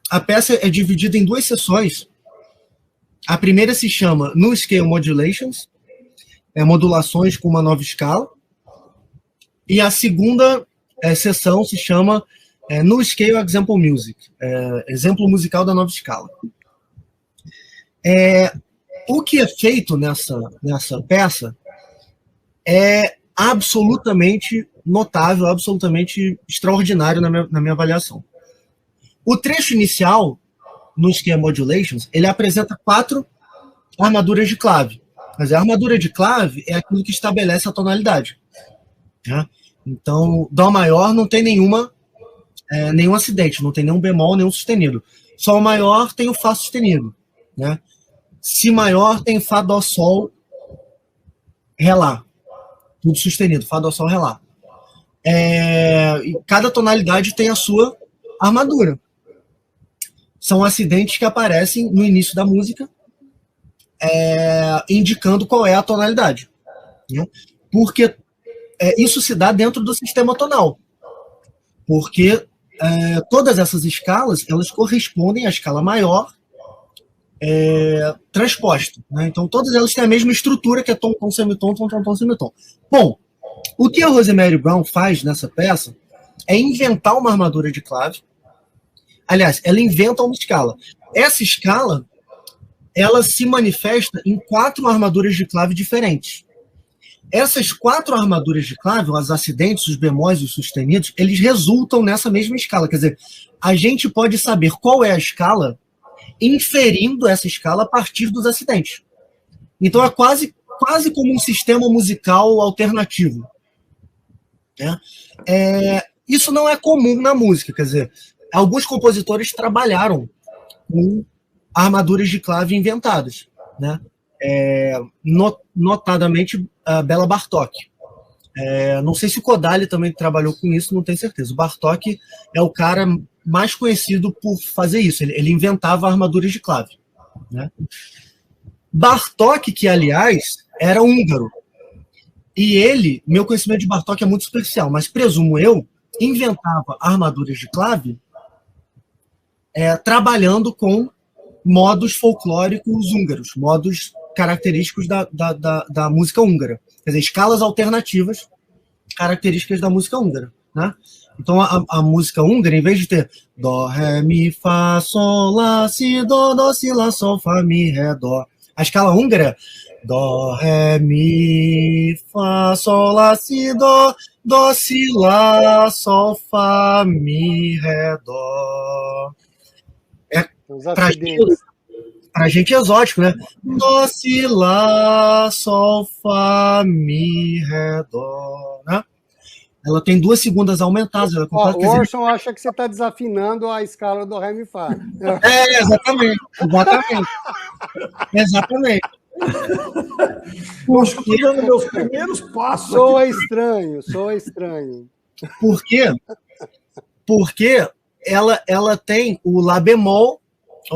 [SPEAKER 4] A peça é dividida em 2 sessões. A primeira se chama New Scale Modulations, modulações com uma nova escala, e a segunda sessão se chama New Scale Example Music, exemplo musical da nova escala. O que é feito nessa peça é absolutamente notável, absolutamente extraordinário na minha avaliação. O trecho inicial, no Scale Modulations, ele apresenta 4 armaduras de clave. Mas a armadura de clave é aquilo que estabelece a tonalidade. Né? Então, Dó maior não tem nenhum acidente, não tem nenhum bemol, nenhum sustenido. Sol maior tem o Fá sustenido. Né? Si maior tem Fá, Dó, Sol, Ré, Lá. Tudo sustenido, Fá, Dó, Sol, Ré, Lá. E cada tonalidade tem a sua armadura. São acidentes que aparecem no início da música, indicando qual é a tonalidade. Né? Porque isso se dá dentro do sistema tonal, porque todas essas escalas elas correspondem à escala maior transposta, né? Então todas elas têm a mesma estrutura, que é tom, tom, semitom, tom, tom, tom, semitom. Bom, o que a Rosemary Brown faz nessa peça é inventar uma armadura de clave. Aliás, ela inventa uma escala. Essa escala, ela se manifesta em 4 armaduras de clave diferentes. Essas 4 armaduras de clave, os acidentes, os bemóis e os sustenidos, eles resultam nessa mesma escala. Quer dizer, a gente pode saber qual é a escala inferindo essa escala a partir dos acidentes. Então é quase como um sistema musical alternativo, né? Isso não é comum na música, quer dizer, alguns compositores trabalharam com armaduras de clave inventadas, né? Notadamente a Bela Bartók. Não sei se o Kodály também trabalhou com isso, não tenho certeza. O Bartók é o cara mais conhecido por fazer isso. Ele inventava armaduras de clave, né? Bartók, que aliás era húngaro, e meu conhecimento de Bartók é muito superficial, mas presumo eu, inventava armaduras de clave trabalhando com modos folclóricos húngaros, modos característicos da música húngara. Quer dizer, escalas alternativas características da música húngara, né? Então, a música húngara, em vez de ter dó, ré, mi, fá, sol, lá, si, dó, si, lá, sol, fá, mi, ré, dó. A escala húngara é dó, ré, mi, fá, sol, lá, si, dó, si, lá, sol, fá, mi, ré, dó. Pra gente é exótico, né? Dó, si, lá, sol, fá, mi, ré, dó, né? Ela tem 2 segundas aumentadas.
[SPEAKER 6] O Orson acha que você está desafinando a escala do Ré, Mi, Fá.
[SPEAKER 4] Exatamente.
[SPEAKER 3] Eu acho que estou dando meus primeiros passos.
[SPEAKER 6] Soa estranho.
[SPEAKER 4] Por quê? Porque ela tem o Lá bemol,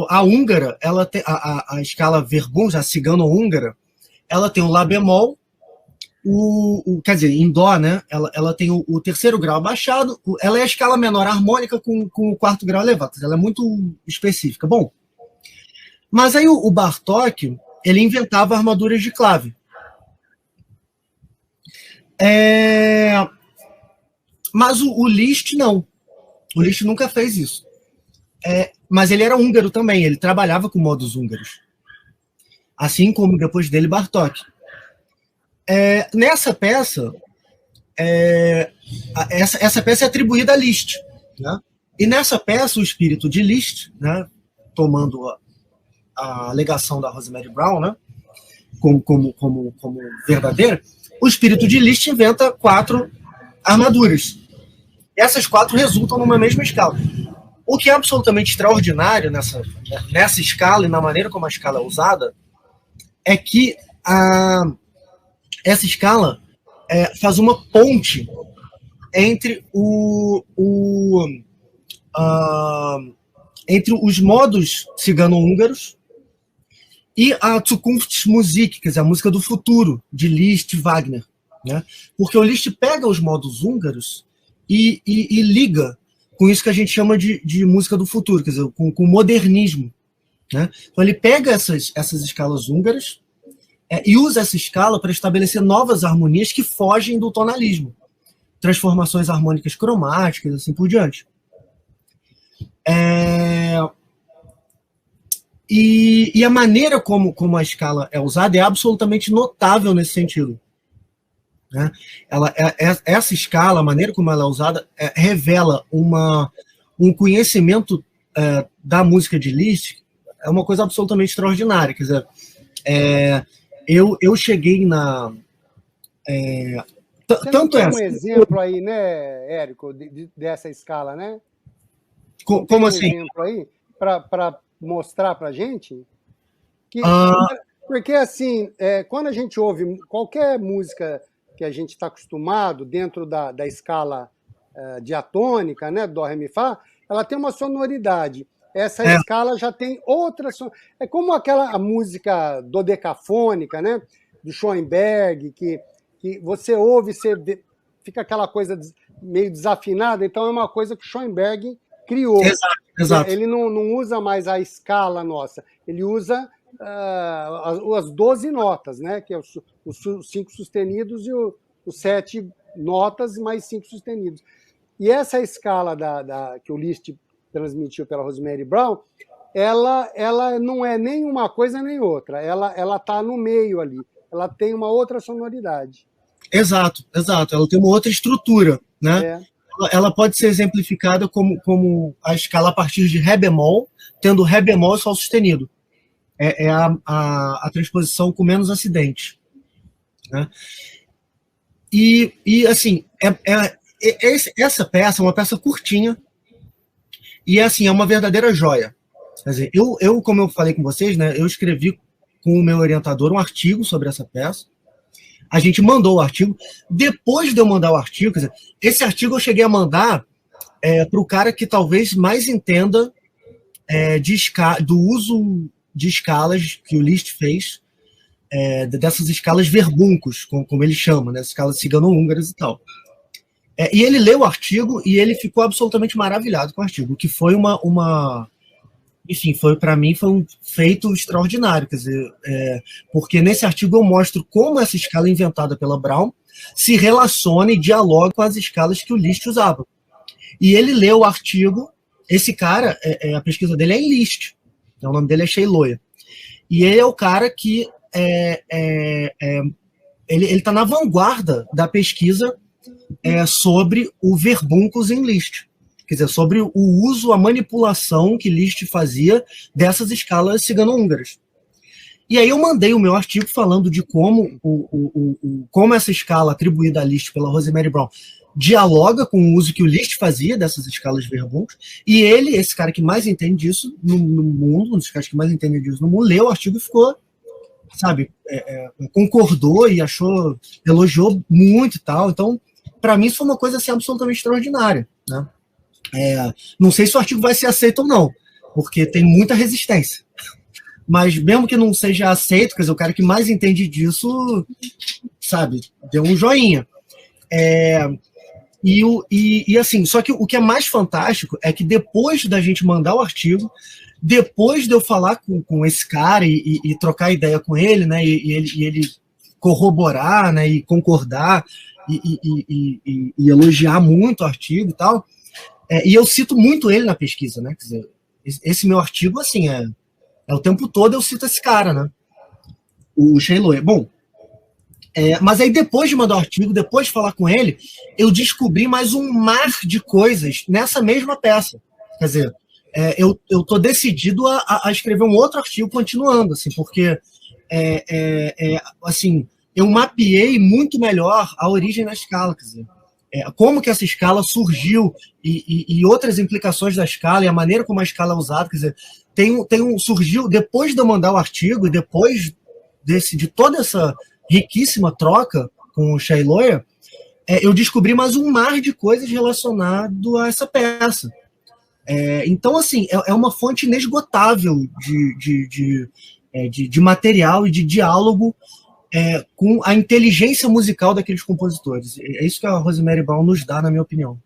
[SPEAKER 4] a húngara, ela tem a escala Verbund, a cigano-húngara, ela tem o Lá bemol, quer dizer, em Dó, né? Ela tem o 3º grau abaixado, ela é a escala menor harmônica com o 4º grau elevado, ela é muito específica. Bom, mas aí o Bartók, ele inventava armaduras de clave. Mas o Liszt não. O Liszt nunca fez isso. Mas ele era húngaro também, ele trabalhava com modos húngaros. Assim como depois dele Bartók. Nessa peça, essa peça é atribuída a Liszt, né? E nessa peça, o espírito de Liszt, né, tomando a alegação da Rosemary Brown, né, como verdadeira, o espírito de Liszt inventa 4 armaduras. Essas 4 resultam numa mesma escala. O que é absolutamente extraordinário nessa escala e na maneira como a escala é usada é que essa escala faz uma ponte entre entre os modos cigano-húngaros e a Zukunftsmusik, quer dizer, a música do futuro, de Liszt e Wagner, né? Porque o Liszt pega os modos húngaros e liga com isso que a gente chama de música do futuro, quer dizer, com o modernismo, né? Então ele pega essas escalas húngaras e usa essa escala para estabelecer novas harmonias que fogem do tonalismo, transformações harmônicas cromáticas, assim por diante. E a maneira como a escala é usada é absolutamente notável nesse sentido, né? Essa escala, a maneira como ela é usada, revela um conhecimento da música de Liszt, é uma coisa absolutamente extraordinária. Quer dizer, eu cheguei na...
[SPEAKER 6] Tanto é um exemplo aí, né, Érico, dessa escala, né?
[SPEAKER 4] Como assim?
[SPEAKER 6] Um exemplo aí para mostrar para a gente que, porque assim, quando a gente ouve qualquer música que a gente está acostumado dentro da escala diatônica, né, Dó, Ré, Mi, Fá, ela tem uma sonoridade. Essa escala já tem outra sonoridade. É como a música dodecafônica, né, do Schoenberg, que você ouve, você fica aquela coisa meio desafinada, então é uma coisa que o Schoenberg criou.
[SPEAKER 4] Exato.
[SPEAKER 6] Ele não usa mais a escala nossa, ele usa as 12 notas, né? Que é os 5 sustenidos e os 7 notas mais 5 sustenidos. E essa escala que o Liszt transmitiu pela Rosemary Brown, ela não é nem uma coisa nem outra, ela está no meio ali, ela tem uma outra sonoridade.
[SPEAKER 4] Exato. Ela tem uma outra estrutura, né? Ela pode ser exemplificada como a escala a partir de Ré bemol, tendo Ré bemol e Sol sustenido. É a transposição com menos acidente, né? E assim, essa peça é uma peça curtinha e assim, é uma verdadeira joia. Quer dizer, eu, como eu falei com vocês, né, eu escrevi com o meu orientador um artigo sobre essa peça. A gente mandou o artigo. Depois de eu mandar o artigo, quer dizer, esse artigo eu cheguei a mandar para o cara que talvez mais entenda do uso de escalas que o Liszt fez, dessas escalas verbuncos, como ele chama, né, escalas cigano-húngaras e tal. E ele leu o artigo e ele ficou absolutamente maravilhado com o artigo, que foi enfim, para mim foi um feito extraordinário, quer dizer, porque nesse artigo eu mostro como essa escala inventada pela Brown se relaciona e dialoga com as escalas que o Liszt usava. E ele leu o artigo, esse cara, a pesquisa dele é em Liszt, o nome dele é Sheiloya, e ele é o cara que ele está na vanguarda da pesquisa sobre o verbuncus em Liszt. Quer dizer, sobre o uso, a manipulação que Liszt fazia dessas escalas cigano-húngaras. E aí eu mandei o meu artigo falando de como essa escala atribuída a Liszt pela Rosemary Brown dialoga com o uso que o Liszt fazia dessas escalas verbuncos, e ele, esse cara que mais entende disso no mundo, um dos caras que mais entende disso no mundo, leu o artigo e ficou, sabe, concordou e elogiou muito e tal. Então, para mim isso foi uma coisa assim, absolutamente extraordinária, né? Não sei se o artigo vai ser aceito ou não, porque tem muita resistência. Mas mesmo que não seja aceito, quer dizer, o cara que mais entende disso, sabe, deu um joinha. E assim, só que o que é mais fantástico é que depois da gente mandar o artigo, depois de eu falar com esse cara e trocar ideia com ele, né, e ele corroborar, né, e concordar e elogiar muito o artigo e tal, e eu cito muito ele na pesquisa, né? Quer dizer, esse meu artigo, assim, o tempo todo eu cito esse cara, né? O Sheiloya. Bom, mas aí depois de mandar o artigo, depois de falar com ele, eu descobri mais um mar de coisas nessa mesma peça. Quer dizer, eu tô decidido a escrever um outro artigo continuando, assim, porque assim, eu mapeei muito melhor a origem da escala, quer dizer, como que essa escala surgiu e outras implicações da escala e a maneira como a escala é usada, quer dizer, surgiu depois de eu mandar o artigo e depois de toda essa riquíssima troca com o Sheiloya, eu descobri mais um mar de coisas relacionado a essa peça. Então, assim, é uma fonte inesgotável de material e de diálogo com a inteligência musical daqueles compositores. É isso que a Rosemary Brown nos dá, na minha opinião.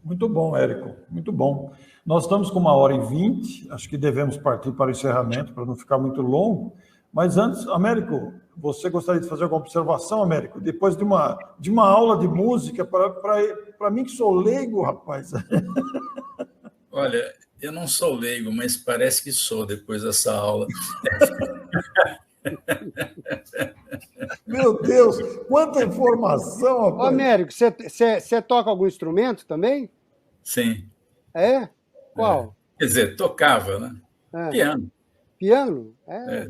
[SPEAKER 3] Muito bom, Érico, muito bom. Nós estamos com 1h20, acho que devemos partir para o encerramento, para não ficar muito longo. Mas antes, Américo, você gostaria de fazer alguma observação, Américo? Depois de uma aula de música, para mim que sou leigo, rapaz.
[SPEAKER 5] Olha, eu não sou leigo, mas parece que sou depois dessa aula.
[SPEAKER 3] Meu Deus, quanta informação, rapaz.
[SPEAKER 6] Ô, Américo, você toca algum instrumento também?
[SPEAKER 5] Sim.
[SPEAKER 6] Qual?
[SPEAKER 5] Quer dizer, tocava, né? Piano.
[SPEAKER 6] Piano?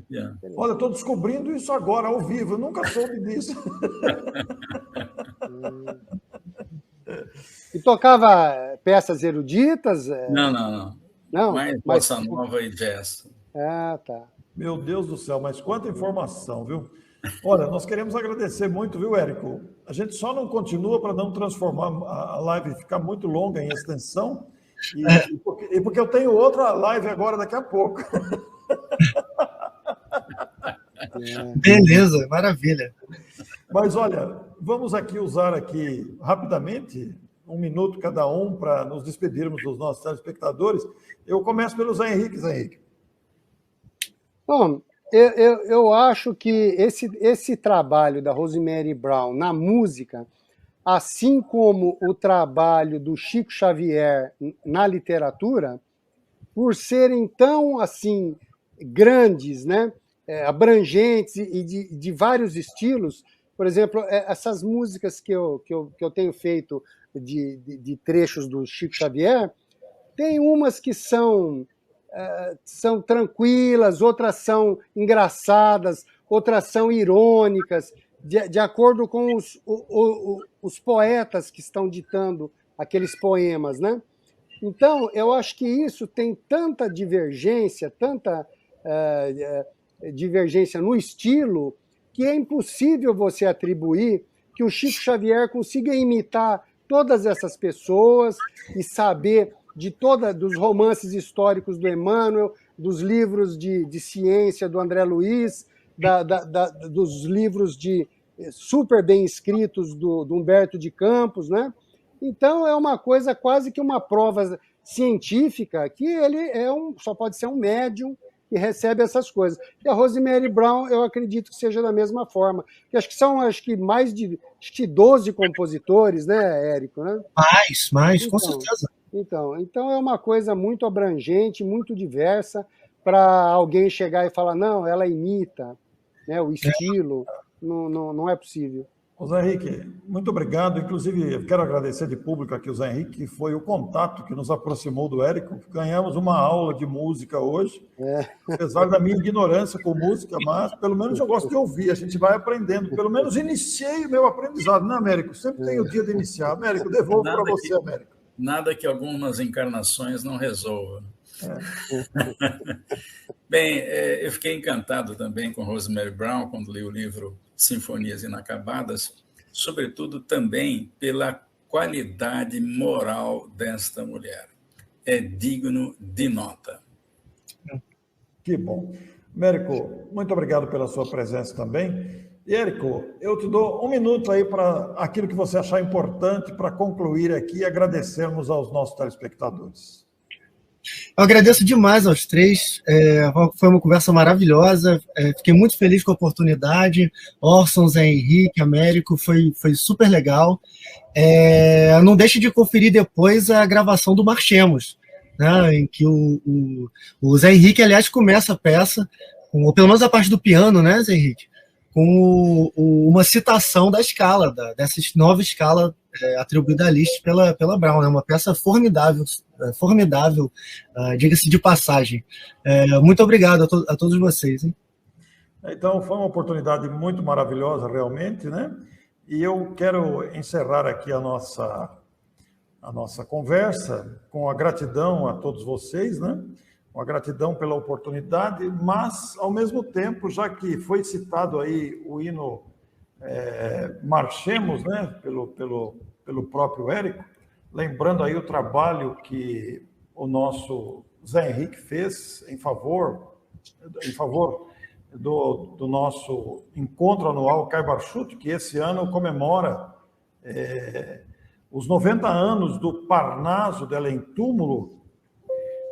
[SPEAKER 5] Piano.
[SPEAKER 3] Olha, estou descobrindo isso agora, ao vivo, eu nunca soube disso.
[SPEAKER 6] E tocava peças eruditas?
[SPEAKER 5] Não. Mais bossa nova e jazz.
[SPEAKER 6] Tá.
[SPEAKER 3] Meu Deus do céu, mas quanta informação, viu? Olha, nós queremos agradecer muito, viu, Érico? A gente só não continua para não transformar a live ficar muito longa em extensão, e porque eu tenho outra live agora daqui a pouco.
[SPEAKER 4] Beleza, maravilha.
[SPEAKER 3] Mas olha, vamos aqui usar aqui rapidamente, 1 minuto cada um, para nos despedirmos dos nossos telespectadores. Eu começo pelo Zé Henrique. Zé Henrique.
[SPEAKER 6] Bom, eu acho que esse trabalho da Rosemary Brown na música, assim como o trabalho do Chico Xavier na literatura, por serem tão assim grandes, né, abrangentes e de vários estilos, por exemplo, essas músicas que eu tenho feito de trechos do Chico Xavier, tem umas que são tranquilas, outras são engraçadas, outras são irônicas, de acordo com os poetas que estão ditando aqueles poemas, né? Então, eu acho que isso tem tanta divergência no estilo, que é impossível você atribuir que o Chico Xavier consiga imitar todas essas pessoas e saber dos romances históricos do Emmanuel, dos livros de ciência do André Luiz, dos livros super bem escritos do Humberto de Campos, né? Então, é uma coisa quase que uma prova científica que ele só pode ser um médium que recebe essas coisas. E a Rosemary Brown, eu acredito que seja da mesma forma. Que acho que são mais de 12 compositores, né, Érico? Né?
[SPEAKER 4] Mais,
[SPEAKER 6] então,
[SPEAKER 4] com certeza.
[SPEAKER 6] Então, é uma coisa muito abrangente, muito diversa, para alguém chegar e falar, não, ela imita, né, o estilo. Não é possível.
[SPEAKER 3] O Zé Henrique, muito obrigado. Inclusive, eu quero agradecer de público aqui o Zé Henrique, que foi o contato que nos aproximou do Érico. Ganhamos uma aula de música hoje, apesar da minha ignorância com música, mas pelo menos eu gosto de ouvir, a gente vai aprendendo. Pelo menos iniciei o meu aprendizado, né, Américo? Sempre tem o dia de iniciar. Américo, devolvo para você, Américo.
[SPEAKER 5] Nada que algumas encarnações não resolvam. Bem, eu fiquei encantado também com Rosemary Brown quando li o livro Sinfonias Inacabadas, sobretudo também pela qualidade moral desta mulher. É digno de nota.
[SPEAKER 3] Que bom. Américo, muito obrigado pela sua presença também. E, Érico, eu te dou 1 minuto aí para aquilo que você achar importante para concluir aqui e agradecermos aos nossos telespectadores.
[SPEAKER 4] Eu agradeço demais aos três, foi uma conversa maravilhosa, fiquei muito feliz com a oportunidade. Orson, Zé Henrique, Américo, foi super legal. Não deixe de conferir depois a gravação do Marchemos, né, em que o Zé Henrique, aliás, começa a peça, ou pelo menos a parte do piano, né, Zé Henrique, com uma citação da escala, dessa nova escala atribuída a Liszt pela Brown. É uma peça formidável, diga-se de passagem. Muito obrigado a todos vocês. Hein?
[SPEAKER 3] Então, foi uma oportunidade muito maravilhosa, realmente, né? E eu quero encerrar aqui a nossa conversa com a gratidão a todos vocês, né? Uma gratidão pela oportunidade, mas, ao mesmo tempo, já que foi citado aí o hino Marchemos, né, pelo próprio Érico, lembrando aí o trabalho que o nosso Zé Henrique fez em favor do nosso encontro anual Caibar-Schutt, que esse ano comemora os 90 anos do Parnaso de Além Túmulo.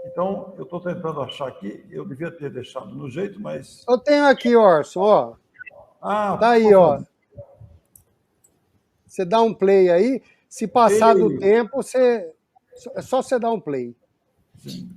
[SPEAKER 3] Então, eu estou tentando achar aqui, eu devia ter deixado no jeito, mas...
[SPEAKER 6] Eu tenho aqui, Orson, ó. Tá aí, ó. Você dá um play aí, se passar do tempo, é só você dar um play.
[SPEAKER 3] Sim.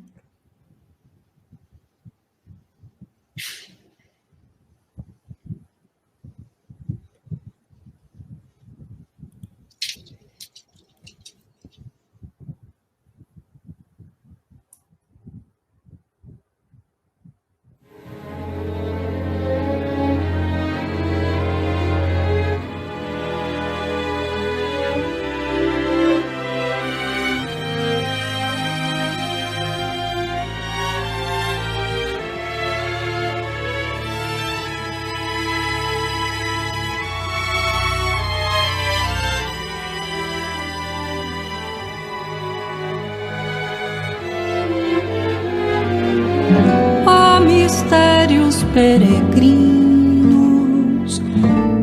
[SPEAKER 7] Peregrinos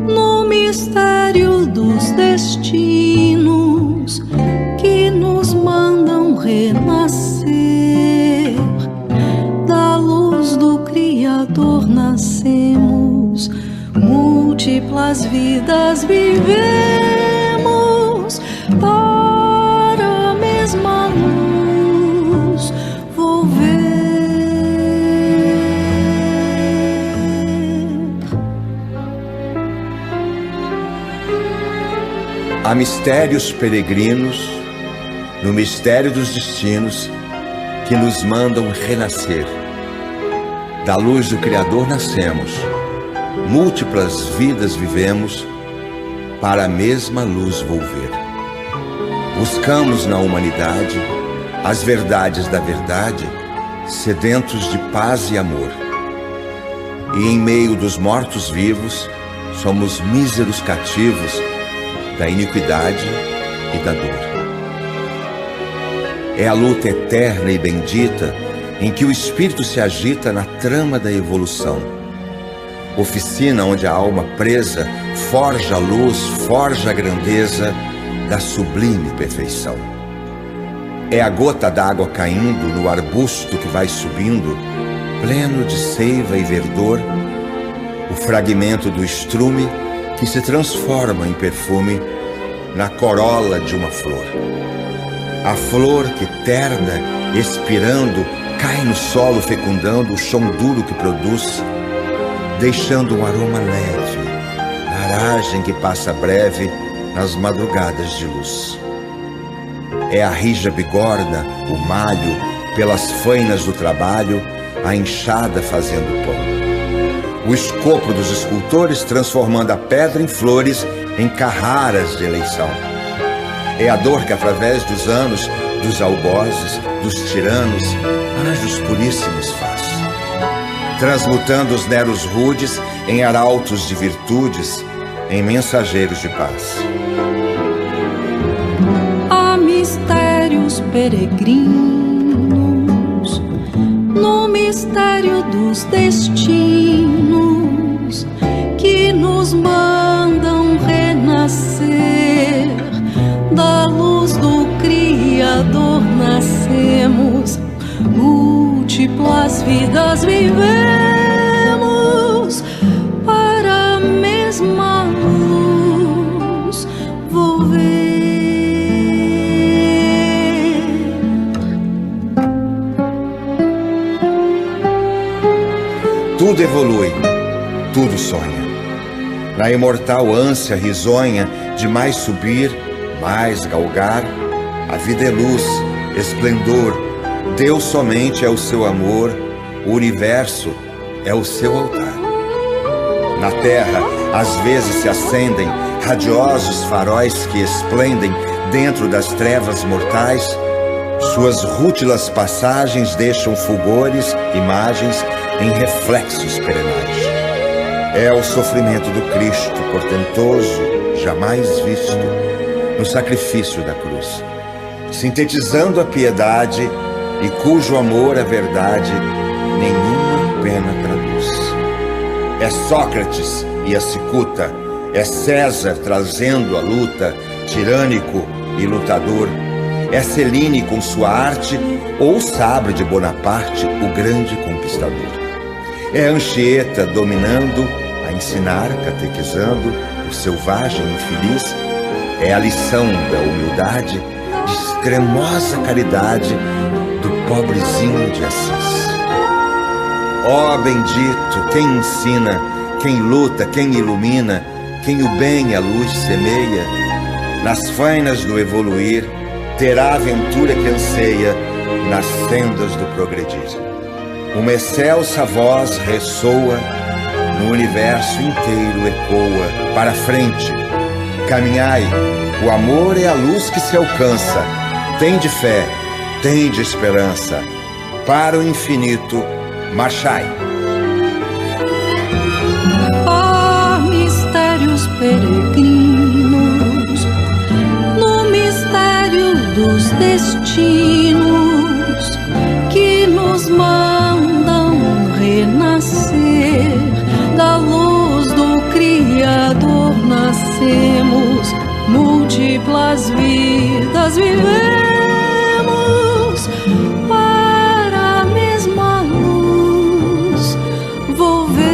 [SPEAKER 7] no mistério do múltiplas vidas vivemos para a mesma luz volver.
[SPEAKER 8] Há mistérios peregrinos no mistério dos destinos que nos mandam renascer. Da luz do Criador nascemos, múltiplas vidas vivemos para a mesma luz volver. Buscamos na humanidade as verdades da verdade, sedentos de paz e amor. E em meio dos mortos-vivos, somos míseros cativos da iniquidade e da dor. É a luta eterna e bendita em que o espírito se agita na trama da evolução. Oficina onde a alma presa forja a luz, forja a grandeza da sublime perfeição. É a gota d'água caindo no arbusto que vai subindo, pleno de seiva e verdor, o fragmento do estrume que se transforma em perfume na corola de uma flor. A flor que terna, expirando, cai no solo fecundando o chão duro que produz, deixando um aroma leve, na aragem que passa breve nas madrugadas de luz. É a rija bigorna, o malho, pelas fainas do trabalho, a enxada fazendo pão. O escopo dos escultores transformando a pedra em flores, em carraras de eleição. É a dor que através dos anos, dos algozes, dos tiranos, anjos puríssimos faz, transmutando os neros rudes em arautos de virtudes, em mensageiros de paz.
[SPEAKER 7] Há mistérios peregrinos no mistério dos destinos que nos mandam renascer. Da luz do Criador nascemos, múltiplas vidas vivemos para a mesma luz volver.
[SPEAKER 8] Tudo evolui, tudo sonha. Na imortal ânsia risonha de mais subir, mais galgar, a vida é luz, esplendor. Deus somente é o seu amor, o universo é o seu altar. Na terra, às vezes se acendem radiosos faróis que esplendem dentro das trevas mortais. Suas rútilas passagens deixam fulgores, imagens em reflexos perenais. É o sofrimento do Cristo portentoso, jamais visto, no sacrifício da cruz, sintetizando a piedade e cujo amor a verdade nenhuma pena traduz. É Sócrates e a cicuta, é César trazendo a luta, tirânico e lutador, é Celine com sua arte ou o sabre de Bonaparte, o grande conquistador. É Anchieta dominando, a ensinar, catequizando o selvagem infeliz. É a lição da humildade, de extremosa caridade do pobrezinho de Assis. Ó bendito, quem ensina, quem luta, quem ilumina, quem o bem e a luz semeia, nas fainas do evoluir, terá a aventura que anseia nas sendas do progredir. Uma excelsa voz ressoa, no universo inteiro ecoa, para frente, caminhai, o amor é a luz que se alcança, tende fé, tende esperança, para o infinito, marchai.
[SPEAKER 7] Há mistérios peregrinos no mistério dos destinos que nos mandam renascer. Da luz do Criador nascemos, múltiplas vidas vivemos para a mesma luz volver.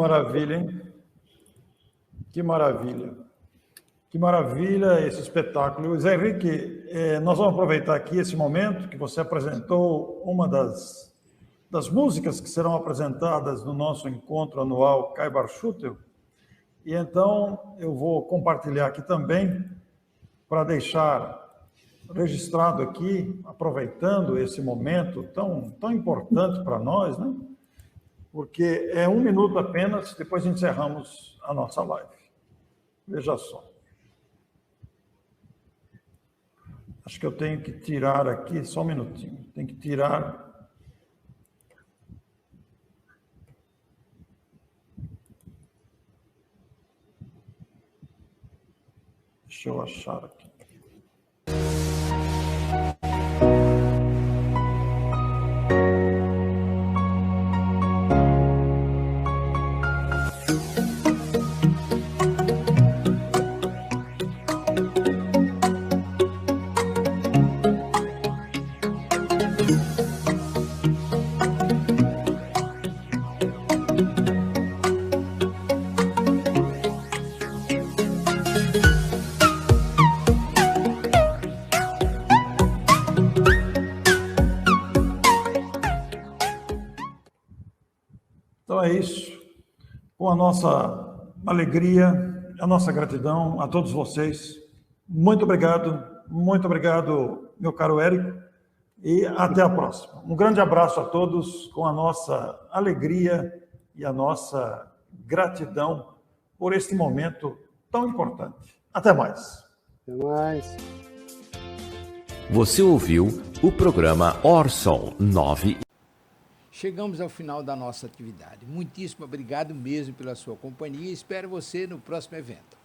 [SPEAKER 3] maravilha, hein? Que maravilha. Que maravilha esse espetáculo. Zé Henrique, nós vamos aproveitar aqui esse momento que você apresentou uma das músicas que serão apresentadas no nosso encontro anual Caibar Schutel. E então eu vou compartilhar aqui também para deixar registrado aqui, aproveitando esse momento tão importante para nós, né? Porque é 1 minuto apenas, depois encerramos a nossa live. Veja só. Acho que eu tenho que tirar aqui, só um minutinho, tem que tirar... Deixa eu achar aqui. Então é isso, com a nossa alegria, a nossa gratidão a todos vocês. Muito obrigado, meu caro Érico, e até a próxima. Um grande abraço a todos, com a nossa alegria e a nossa gratidão por este momento tão importante. Até mais.
[SPEAKER 6] Até mais.
[SPEAKER 9] Você ouviu o programa Orson 9.
[SPEAKER 1] Chegamos ao final da nossa atividade. Muitíssimo obrigado mesmo pela sua companhia e espero você no próximo evento.